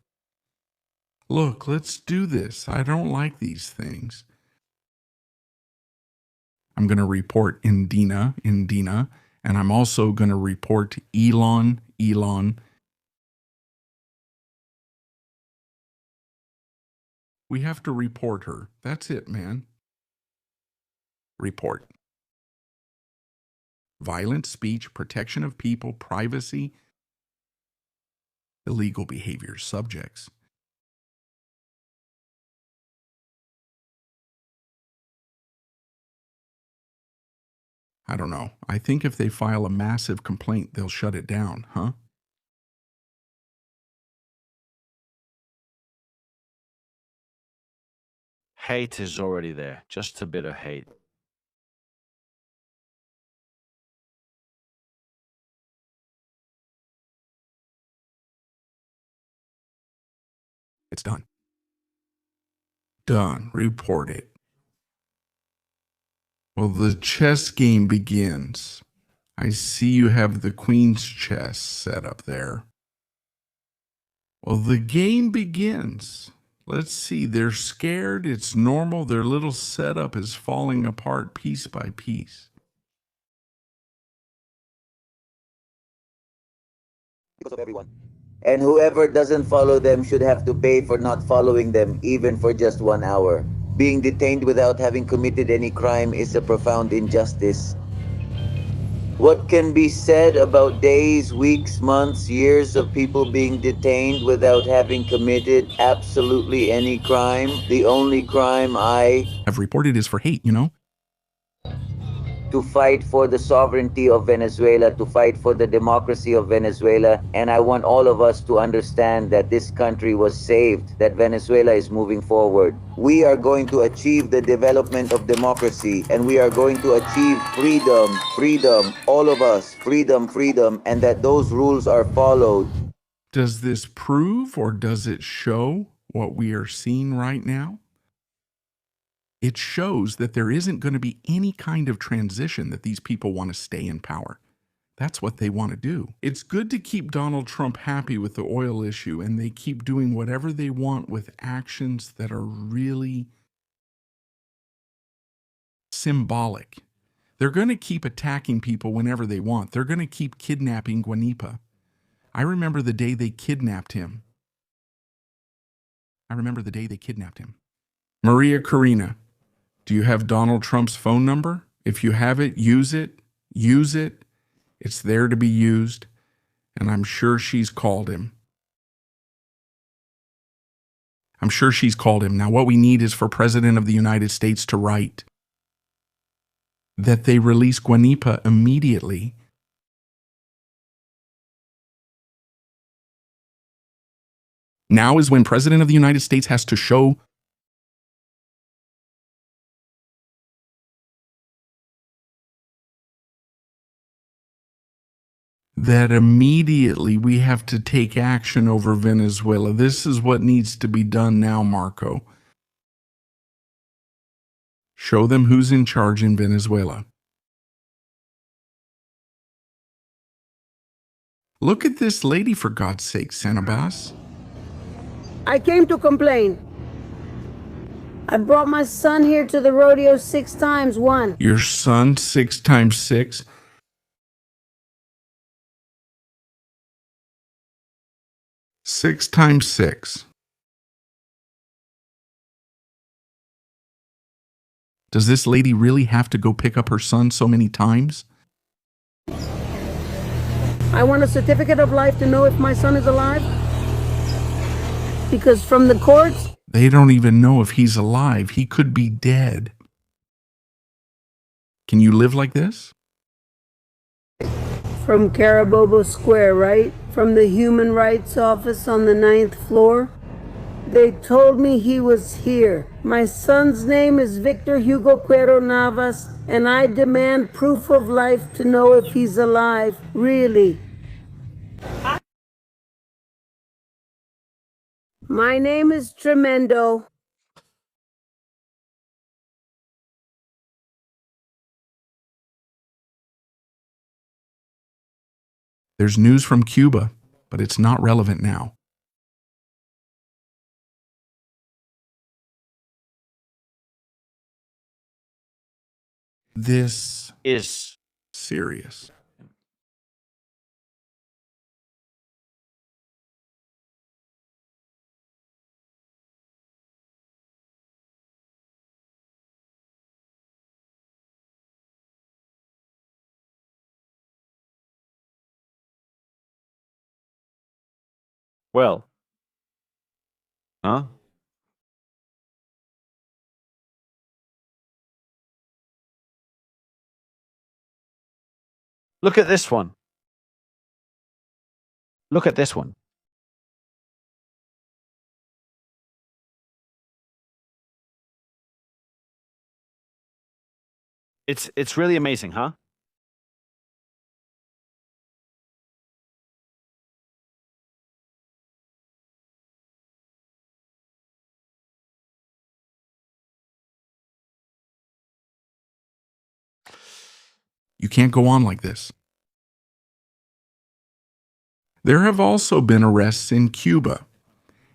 Look, let's do this. I don't like these things. I'm going to report Indina, and I'm also going to report Elon. We have to report her. That's it, man. Report. Violent speech, protection of people, privacy, illegal behavior, subjects. I don't know. I think if they file a massive complaint, they'll shut it down, huh? hate is already there. Just a bit of hate. It's done. Done. Report it. Well, the chess game begins. I see you have the queen's chess set up there. Well, the game begins. Let's see. They're scared. It's normal. Their little setup is falling apart piece by piece. Because of everyone. And whoever doesn't follow them should have to pay for not following them, even for just 1 hour. Being detained without having committed any crime is a profound injustice. What can be said about days, weeks, months, years of people being detained without having committed absolutely any crime? The only crime I have reported is for hate, you know? to fight for the sovereignty of Venezuela, to fight for the democracy of Venezuela. And I want all of us to understand that this country was saved, that Venezuela is moving forward. We are going to achieve the development of democracy, and we are going to achieve freedom, all of us, freedom, and that those rules are followed. Does this prove or does it show what we are seeing right now? It shows that there isn't going to be any kind of transition, that these people want to stay in power. That's what they want to do. It's good to keep Donald Trump happy with the oil issue, and they keep doing whatever they want with actions that are really symbolic. They're going to keep attacking people whenever they want. They're going to keep kidnapping Guanipa. I remember the day they kidnapped him. Maria Karina, do you have Donald Trump's phone number? If you have it, use it. Use it. It's there to be used. And I'm sure she's called him. I'm sure she's called him. Now, what we need is for President of the United States to write that they release Guanipa immediately. Now is when President of the United States has to show that immediately we have to take action over Venezuela. This is what needs to be done now, Marco. Show them who's in charge in Venezuela. Look at this lady, for God's sake, Sanabas. I came to complain. I brought my son here to the rodeo 6 times, one. Your son 6 times 6? Six times 6. Does this lady really have to go pick up her son so many times? I want a certificate of life to know if my son is alive. Because from the courts, they don't even know if he's alive. He could be dead. Can you live like this? From Carabobo Square, right? From the Human Rights Office on the 9th floor. They told me he was here. My son's name is Victor Hugo Cuero Navas, and I demand proof of life to know if he's alive, really. My name is Tremendo. There's news from Cuba, but it's not relevant now. This is serious. Well. Huh? Look at this one. Look at this one. It's really amazing, huh? You can't go on like this. There have also been arrests in Cuba,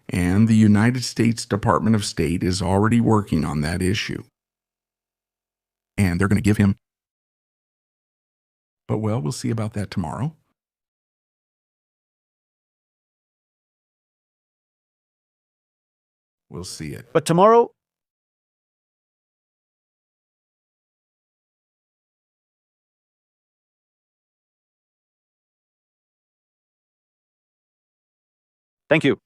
and the United States Department of State is already working on that issue. And they're going to give him... But well, we'll see about that tomorrow. We'll see it. But tomorrow... Thank you.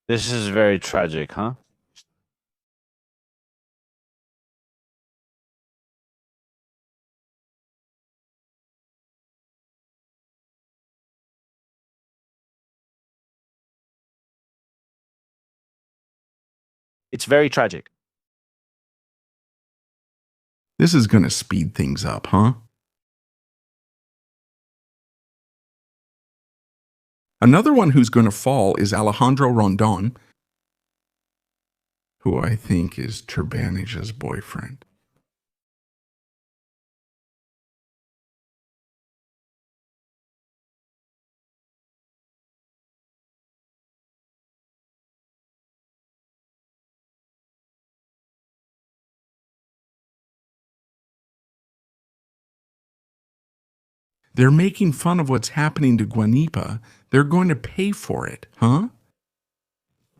This is very tragic, huh? It's very tragic. This is going to speed things up, huh? Another one who's going to fall is Alejandro Rondon, who I think is Turbanij's boyfriend. They're making fun of what's happening to Guanipa. They're going to pay for it, huh?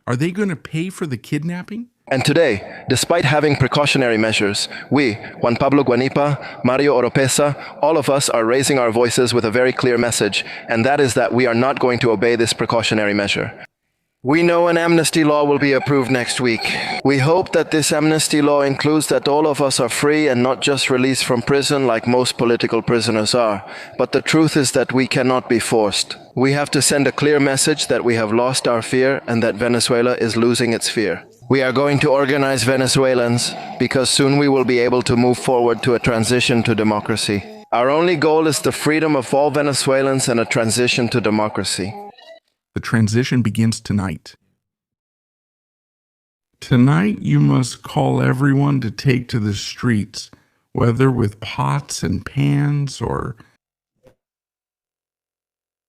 Are they going to pay for the kidnapping? And today, despite having precautionary measures, we, Juan Pablo Guanipa, Mario Oropesa, all of us are raising our voices with a very clear message, and that is that we are not going to obey this precautionary measure. We know an amnesty law will be approved next week. We hope that this amnesty law includes that all of us are free and not just released from prison like most political prisoners are. But the truth is that we cannot be forced. We have to send a clear message that we have lost our fear and that Venezuela is losing its fear. We are going to organize Venezuelans because soon we will be able to move forward to a transition to democracy. Our only goal is the freedom of all Venezuelans and a transition to democracy. The transition begins tonight. Tonight you must call everyone to take to the streets, whether with pots and pans or...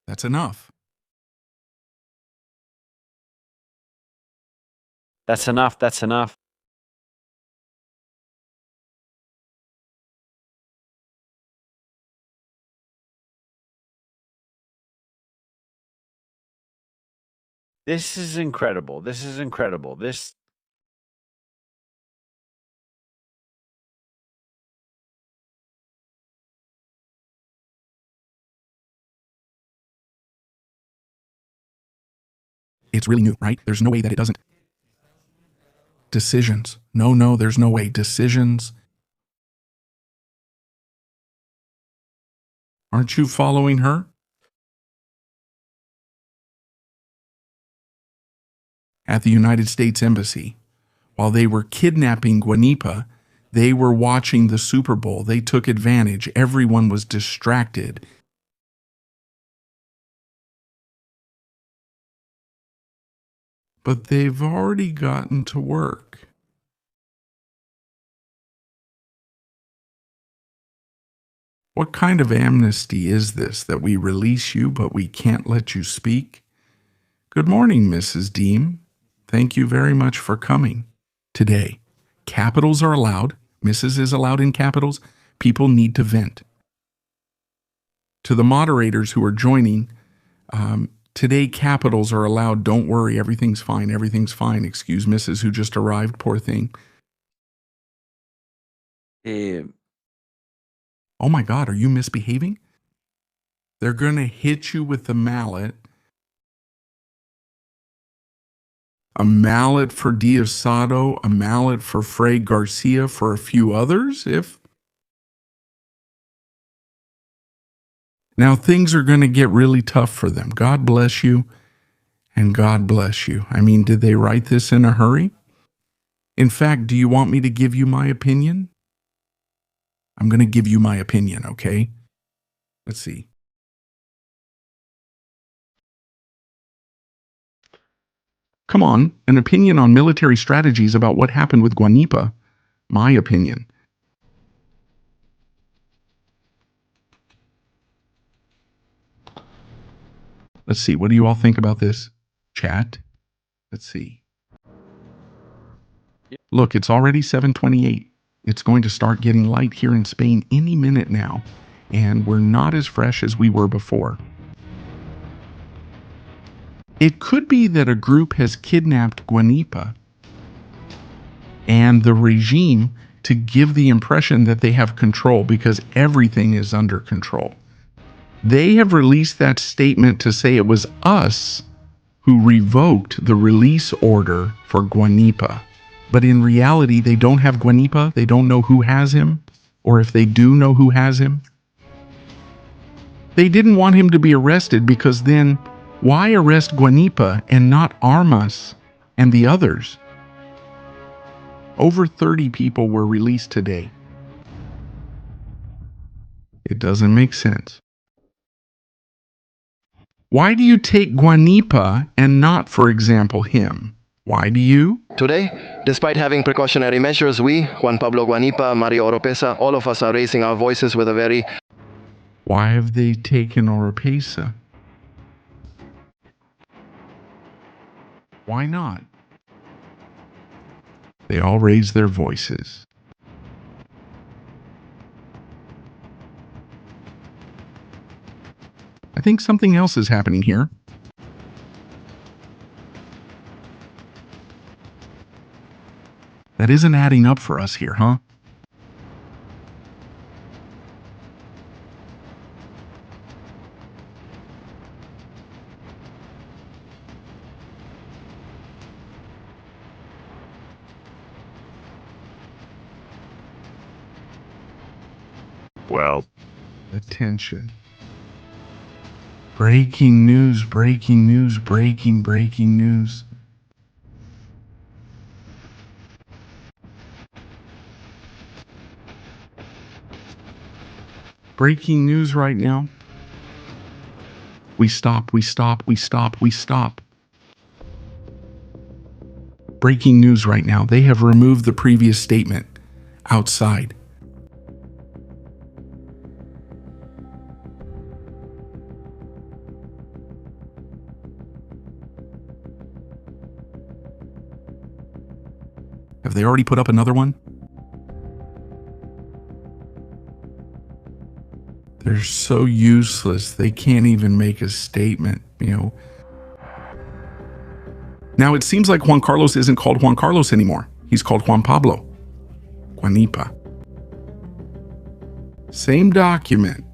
That's enough. That's enough. That's enough. This is incredible. This is incredible. It's really new, right? There's no way that it doesn't. Decisions. No, there's no way. Decisions. Aren't you following her? At the United States Embassy, while they were kidnapping Guanipa, they were watching the Super Bowl. They took advantage. Everyone was distracted. But they've already gotten to work. What kind of amnesty is this that we release you but we can't let you speak? Good morning, Mrs. Deem. Thank you very much for coming today. Capitals are allowed. Mrs. is allowed in capitals. People need to vent. To the moderators who are joining, today capitals are allowed. Don't worry, everything's fine. Everything's fine. Excuse Mrs. who just arrived, poor thing. Oh my God, are you misbehaving? They're going to hit you with the mallet. A mallet for Diosdado, a mallet for Fray Garcia, for a few others, if... Now things are going to get really tough for them. God bless you, and God bless you. I mean, did they write this in a hurry? In fact, do you want me to give you my opinion? I'm going to give you my opinion, okay? Let's see. Come on, an opinion on military strategies about what happened with Guanipa. My opinion. Let's see, what do you all think about this? Chat? Let's see. Look, it's already 7:28. It's going to start getting light here in Spain any minute now, and we're not as fresh as we were before. It could be that a group has kidnapped Guanipa and the regime to give the impression that they have control because everything is under control. They have released that statement to say it was us who revoked the release order for Guanipa. But in reality, they don't have Guanipa. They don't know who has him, or if they do know who has him. They didn't want him to be arrested because then why arrest Guanipa and not Armas and the others? Over 30 people were released today. It doesn't make sense. Why do you take Guanipa and not, for example, him? Why do you? Today, despite having precautionary measures, we, Juan Pablo Guanipa, Mario Oropesa, all of us are raising our voices with a very... Why have they taken Oropesa? Why not? They all raise their voices. I think something else is happening here. That isn't adding up for us here, huh? Well, attention. Breaking news, breaking news, breaking news. Breaking news right now. We stop. Breaking news right now. They have removed the previous statement outside. Have they already put up another one? They're so useless. They can't even make a statement, Now, it seems like Juan Carlos isn't called Juan Carlos anymore. He's called Juan Pablo Guanipa. Same document.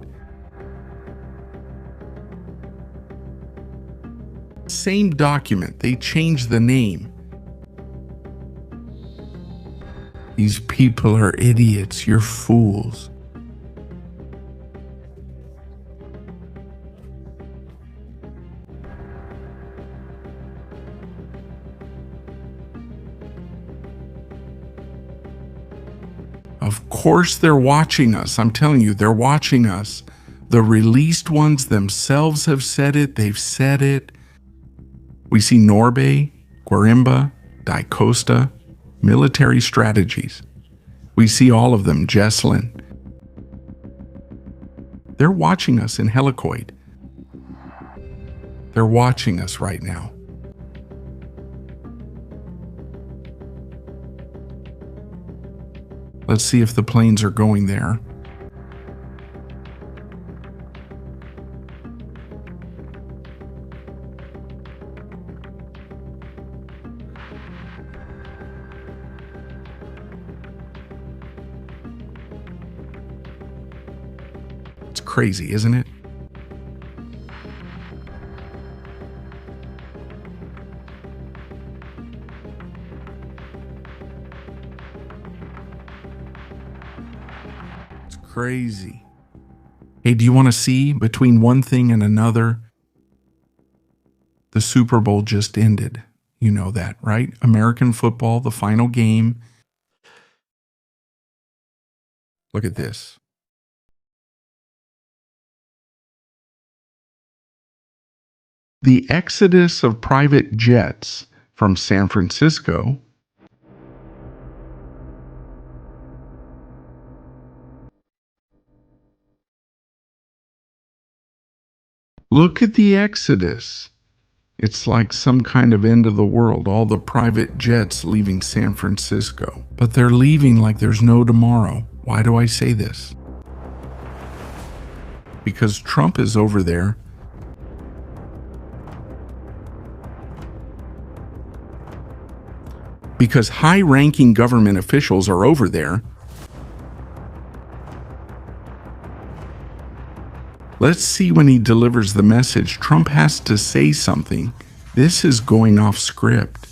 Same document. They changed the name. These people are idiots. You're fools. Of course they're watching us. I'm telling you, they're watching us. The released ones themselves have said it. They've said it. We see Norbe, Guarimba, Da Costa, military strategies. We see all of them, Jesslyn. They're watching us in helicoid. They're watching us right now. Let's see if the planes are going there. It's crazy, isn't it? Crazy. Hey, do you want to see between one thing and another? The Super Bowl just ended. You know that, right? American football, the final game. Look at this. The exodus of private jets from San Francisco Look at the exodus. It's like some kind of end of the world, all the private jets leaving San Francisco. But they're leaving like there's no tomorrow. Why do I say this? Because Trump is over there. Because high-ranking government officials are over there. Let's see when he delivers the message. Trump has to say something. This is going off script.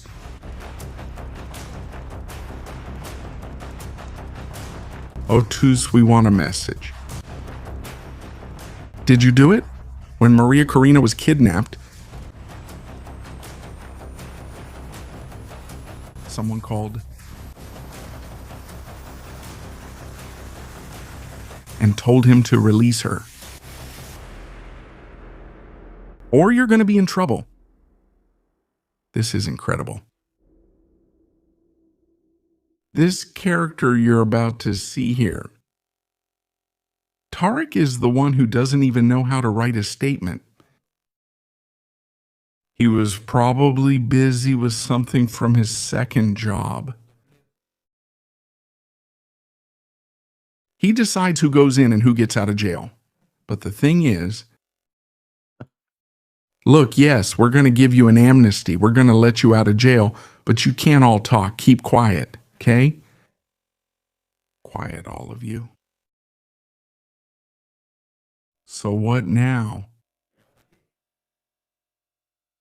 Otus, we want a message. Did you do it? When Maria Corina was kidnapped, someone called and told him to release her. Or you're going to be in trouble. This is incredible. This character you're about to see here, Tarek is the one who doesn't even know how to write a statement. He was probably busy with something from his second job. He decides who goes in and who gets out of jail. But the thing is, look, yes, we're going to give you an amnesty. We're going to let you out of jail, but you can't all talk. Keep quiet, okay? Quiet, all of you. So what now?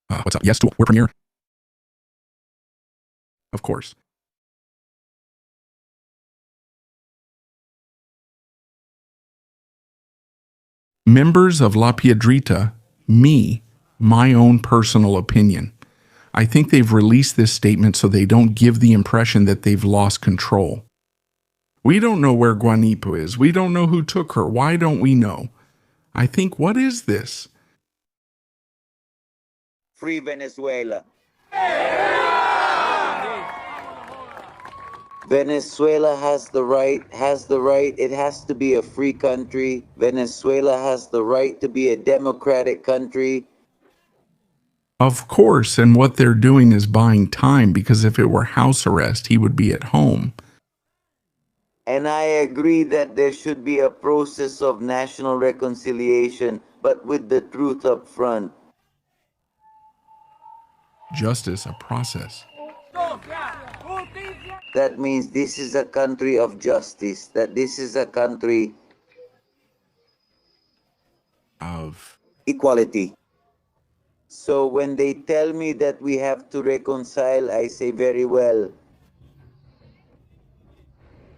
What's up? Yes, we're premiere. Of course. Members of La Piedrita, my own personal opinion. I think they've released this statement so they don't give the impression that they've lost control. We don't know where Guanipa is. We don't know who took her. Why don't we know? I think, what is this? Free Venezuela. Venezuela has the right, it has to be a free country. Venezuela has the right to be a democratic country. Of course, and what they're doing is buying time, because if it were house arrest, he would be at home. And I agree that there should be a process of national reconciliation, but with the truth up front. Justice, a process. That means this is a country of justice, that this is a country of equality. So when they tell me that we have to reconcile, I say very well.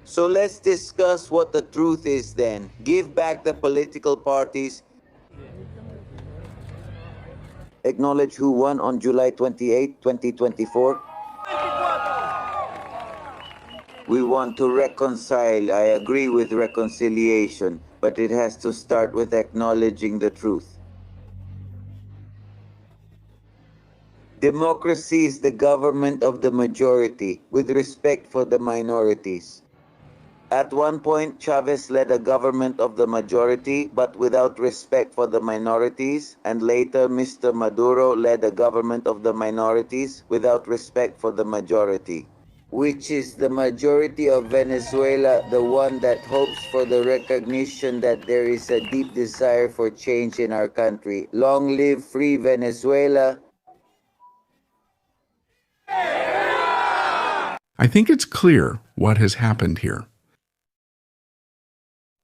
So let's discuss what the truth is then. Give back the political parties. Acknowledge who won on July 28, 2024. We want to reconcile. I agree with reconciliation, but it has to start with acknowledging the truth. Democracy is the government of the majority, with respect for the minorities. At one point, Chavez led a government of the majority, but without respect for the minorities, and later Mr. Maduro led a government of the minorities without respect for the majority. Which is the majority of Venezuela, the one that hopes for the recognition that there is a deep desire for change in our country. Long live free Venezuela. I think it's clear what has happened here.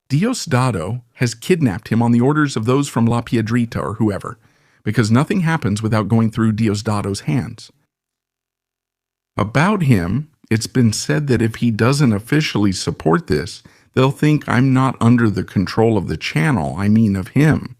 Diosdado has kidnapped him on the orders of those from La Piedrita or whoever, because nothing happens without going through Diosdado's hands. About him, it's been said that if he doesn't officially support this, they'll think I'm not under the control of the channel, I mean of him.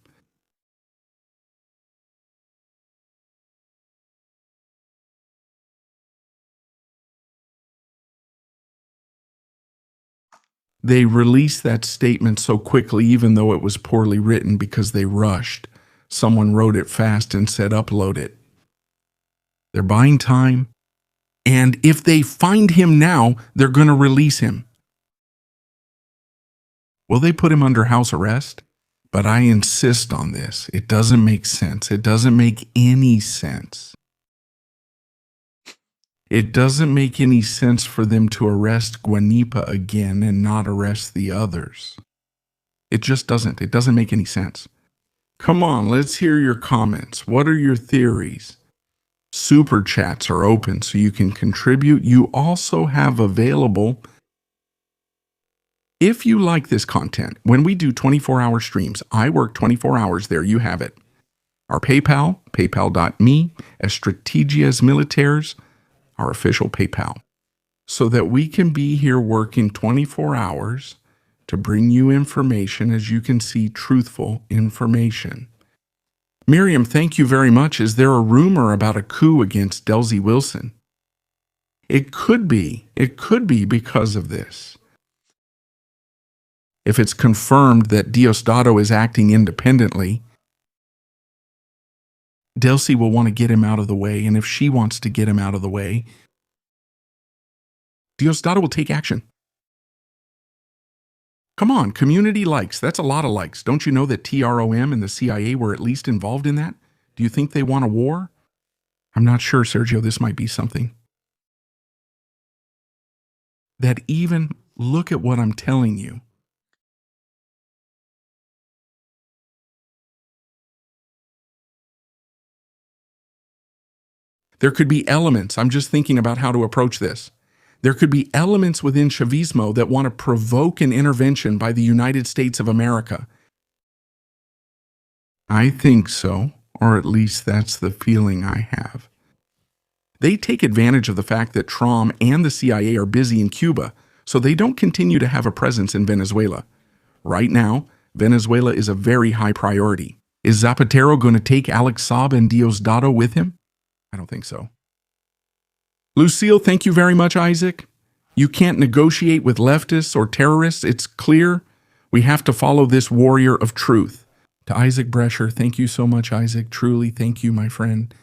They released that statement so quickly, even though it was poorly written, because they rushed. Someone wrote it fast and said upload it. They're buying time. And if they find him now, they're going to release him. Will they put him under house arrest? But I insist on this. It doesn't make sense. It doesn't make any sense. It doesn't make any sense for them to arrest Guanipa again and not arrest the others. It just doesn't. It doesn't make any sense. Come on, let's hear your comments. What are your theories? Super chats are open so you can contribute. You also have available, if you like this content, when we do 24-hour streams, I work 24 hours there, you have it. Our PayPal, paypal.me, Estrategias Militares, our official PayPal, so that we can be here working 24 hours to bring you information, as you can see, truthful information. Miriam, thank you very much. Is there a rumor about a coup against Delzy Wilson? It could be. It could be because of this. If it's confirmed that Diosdado is acting independently, Delcy will want to get him out of the way, and if she wants to get him out of the way, Diosdado will take action. Come on, community likes. That's a lot of likes. Don't you know that TROM and the CIA were at least involved in that? Do you think they want a war? I'm not sure, Sergio. This might be something. That even, look at what I'm telling you. There could be elements. I'm just thinking about how to approach this. There could be elements within Chavismo that want to provoke an intervention by the United States of America. I think so, or at least that's the feeling I have. They take advantage of the fact that TROM and the CIA are busy in Cuba, so they don't continue to have a presence in Venezuela. Right now, Venezuela is a very high priority. Is Zapatero going to take Alex Saab and Diosdado with him? I don't think so. Lucille, thank you very much, Isaac. You can't negotiate with leftists or terrorists. It's clear. We have to follow this warrior of truth. To Isaac Brescher, thank you so much, Isaac. Truly, thank you, my friend.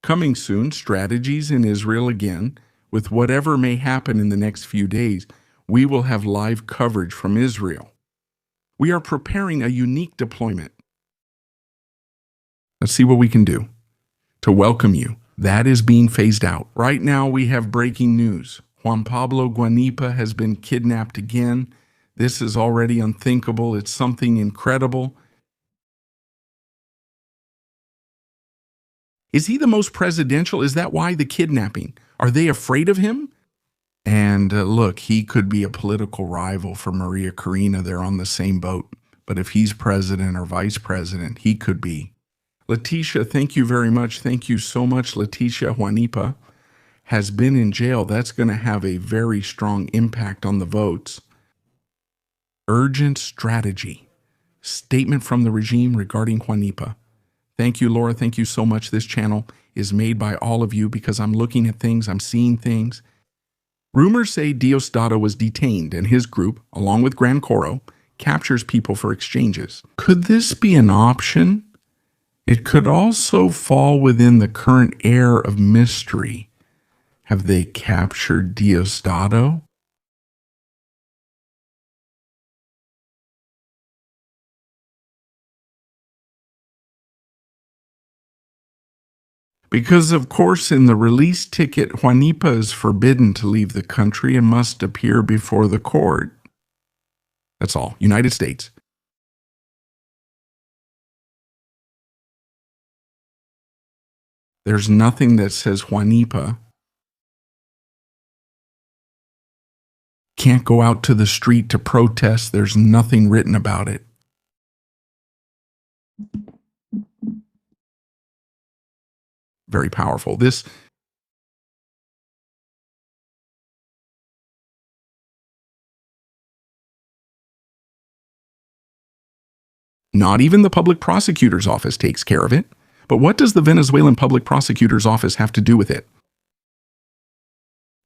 Coming soon, strategies in Israel again. With whatever may happen in the next few days, we will have live coverage from Israel. We are preparing a unique deployment. Let's see what we can do to welcome you. That is being phased out. Right now, we have breaking news. Juan Pablo Guanipa has been kidnapped again. This is already unthinkable. It's something incredible. Is he the most presidential? Is that why the kidnapping? Are they afraid of him? And look, he could be a political rival for Maria Corina. They're on the same boat. But if he's president or vice president, he could be. Letitia, thank you very much. Thank you so much, Letitia. Guanipa has been in jail. That's going to have a very strong impact on the votes. Urgent strategy. Statement from the regime regarding Guanipa. Thank you, Laura. Thank you so much. This channel is made by all of you because I'm looking at things, I'm seeing things. Rumors say Diosdado was detained and his group, along with Gran Coro, captures people for exchanges. Could this be an option? It could also fall within the current air of mystery. Have they captured Diosdado? Because, of course, in the release ticket, Guanipa is forbidden to leave the country and must appear before the court. That's all. United States. There's nothing that says Guanipa can't go out to the street to protest. There's nothing written about it. Very powerful. This not even the public prosecutor's office takes care of it. But what does the Venezuelan public prosecutor's office have to do with it?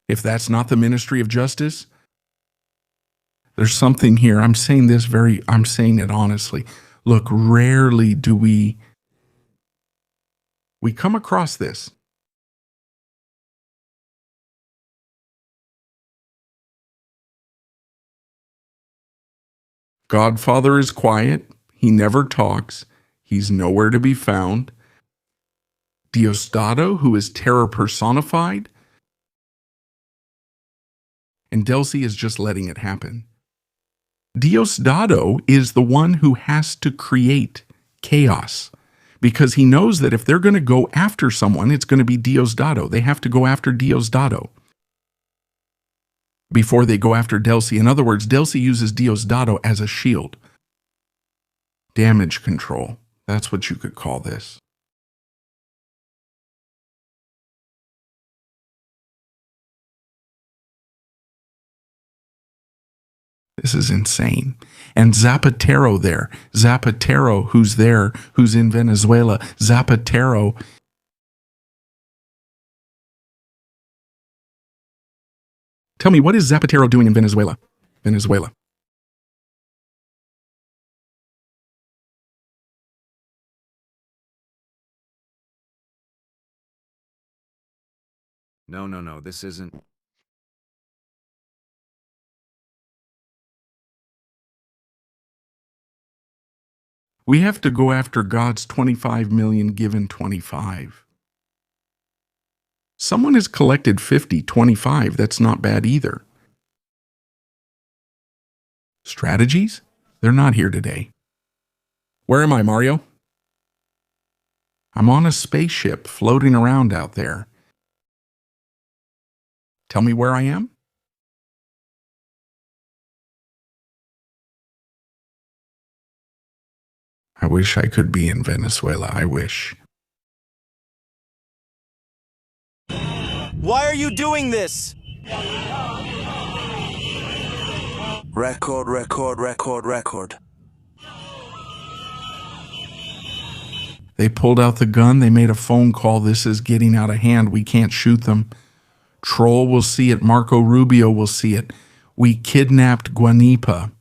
If that's not the Ministry of Justice, there's something here. I'm saying it honestly. Look, rarely do we come across this. Godfather is quiet. He never talks. He's nowhere to be found. Diosdado, who is terror personified, and Delcy is just letting it happen. Diosdado is the one who has to create chaos because he knows that if they're going to go after someone, it's going to be Diosdado. They have to go after Diosdado before they go after Delcy. In other words, Delcy uses Diosdado as a shield. Damage control. That's what you could call this. This is insane. And Zapatero there. Zapatero, who's there, who's in Venezuela. Zapatero. Tell me, what is Zapatero doing in Venezuela? Venezuela. No, this isn't. We have to go after God's 25 million given 25. Someone has collected 50, 25. That's not bad either. Strategies? They're not here today. Where am I, Mario? I'm on a spaceship floating around out there. Tell me where I am? I wish I could be in Venezuela. I wish. Why are you doing this? Record, record, record, record. They pulled out the gun. They made a phone call. This is getting out of hand. We can't shoot them. Troll will see it. Marco Rubio will see it. We kidnapped Guanipa.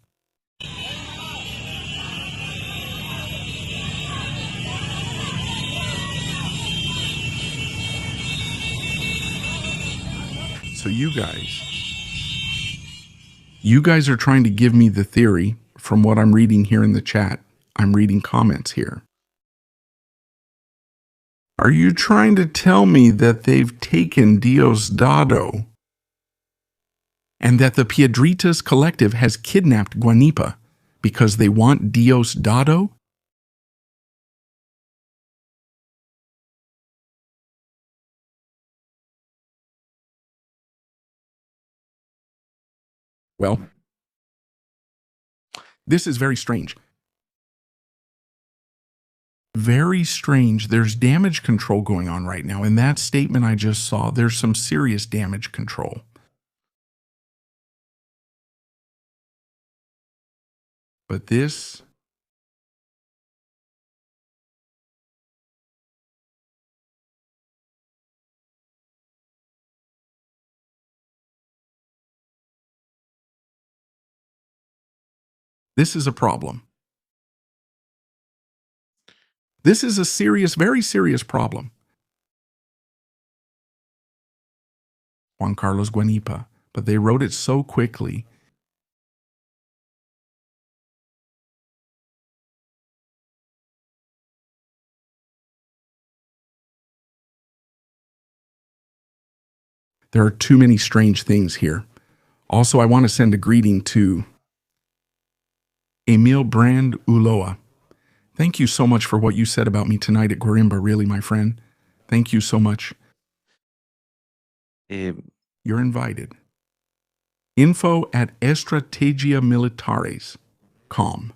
So you guys are trying to give me the theory from what I'm reading here in the chat. I'm reading comments here. Are you trying to tell me that they've taken Diosdado and that the Piedritas Collective has kidnapped Guanipa because they want Diosdado? Well, this is very strange. Very strange. There's damage control going on right now. In that statement I just saw, there's some serious damage control. But this is a problem. This is a serious, very serious problem. Juan Carlos Guanipa, but they wrote it so quickly. There are too many strange things here. Also, I want to send a greeting to Emil Brand Uloa. Thank you so much for what you said about me tonight at Guarimba, really, my friend. Thank you so much. You're invited. info@estrategiamilitares.com.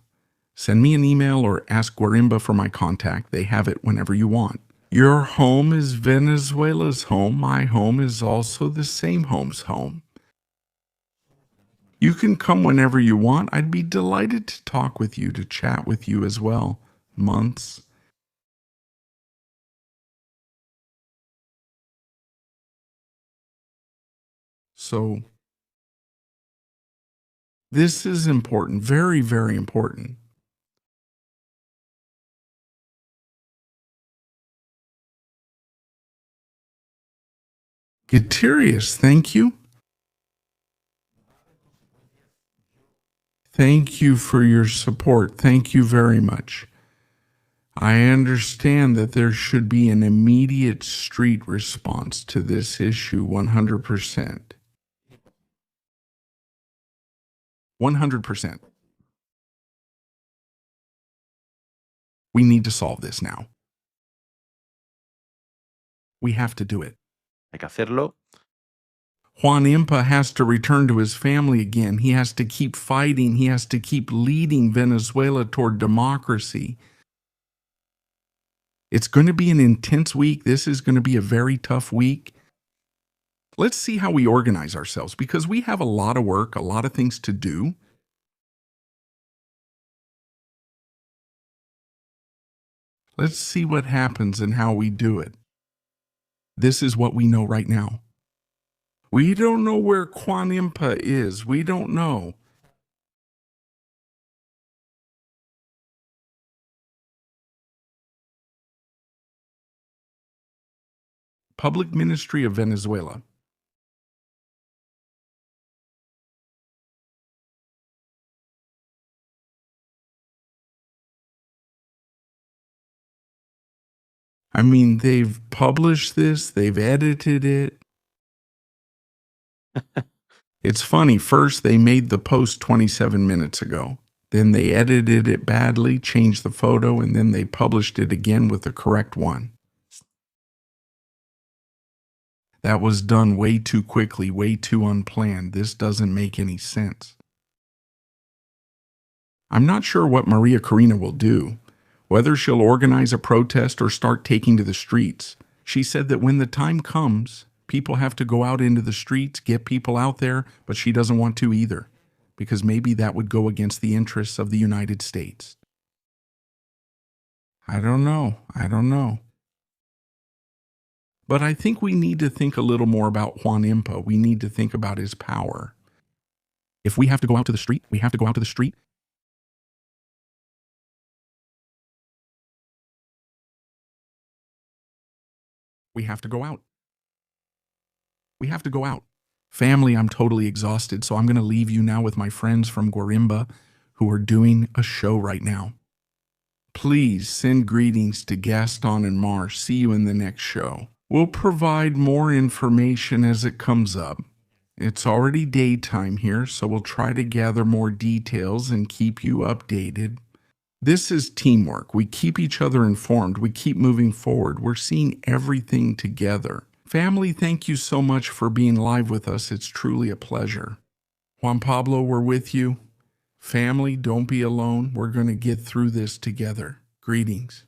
Send me an email or ask Guarimba for my contact. They have it whenever you want. Your home is Venezuela's home. My home is also the same home's home. You can come whenever you want. I'd be delighted to talk with you, to chat with you as well. Months. So, this is important. Very, very important. Gutierrez, thank you. Thank you for your support. Thank you very much. I understand that there should be an immediate street response to this issue, 100%. 100%. We need to solve this now. We have to do it. Hay que hacerlo. Juan Impa has to return to his family again. He has to keep fighting. He has to keep leading Venezuela toward democracy. It's going to be an intense week. This is going to be a very tough week. Let's see how we organize ourselves, because we have a lot of work, a lot of things to do. Let's see what happens and how we do it. This is what we know right now. We don't know where Juan Impa is. We don't know. Public Ministry of Venezuela. I mean, they've published this, they've edited it. It's funny, first they made the post 27 minutes ago. Then they edited it badly, changed the photo, and then they published it again with the correct one. That was done way too quickly, way too unplanned. This doesn't make any sense. I'm not sure what Maria Corina will do, whether she'll organize a protest or start taking to the streets. She said that when the time comes, people have to go out into the streets, get people out there, but she doesn't want to either. because maybe that would go against the interests of the United States. I don't know. But I think we need to think a little more about Guanipa. We need to think about his power. If we have to go out to the street, we have to go out to the street. We have to go out. We have to go out. Family, I'm totally exhausted, so I'm going to leave you now with my friends from Guarimba who are doing a show right now. Please send greetings to Gaston and Mars. See you in the next show. We'll provide more information as it comes up. It's already daytime here, so we'll try to gather more details and keep you updated. This is teamwork. We keep each other informed. We keep moving forward. We're seeing everything together. Family, thank you so much for being live with us. It's truly a pleasure. Juan Pablo, we're with you. Family, don't be alone. We're going to get through this together. Greetings.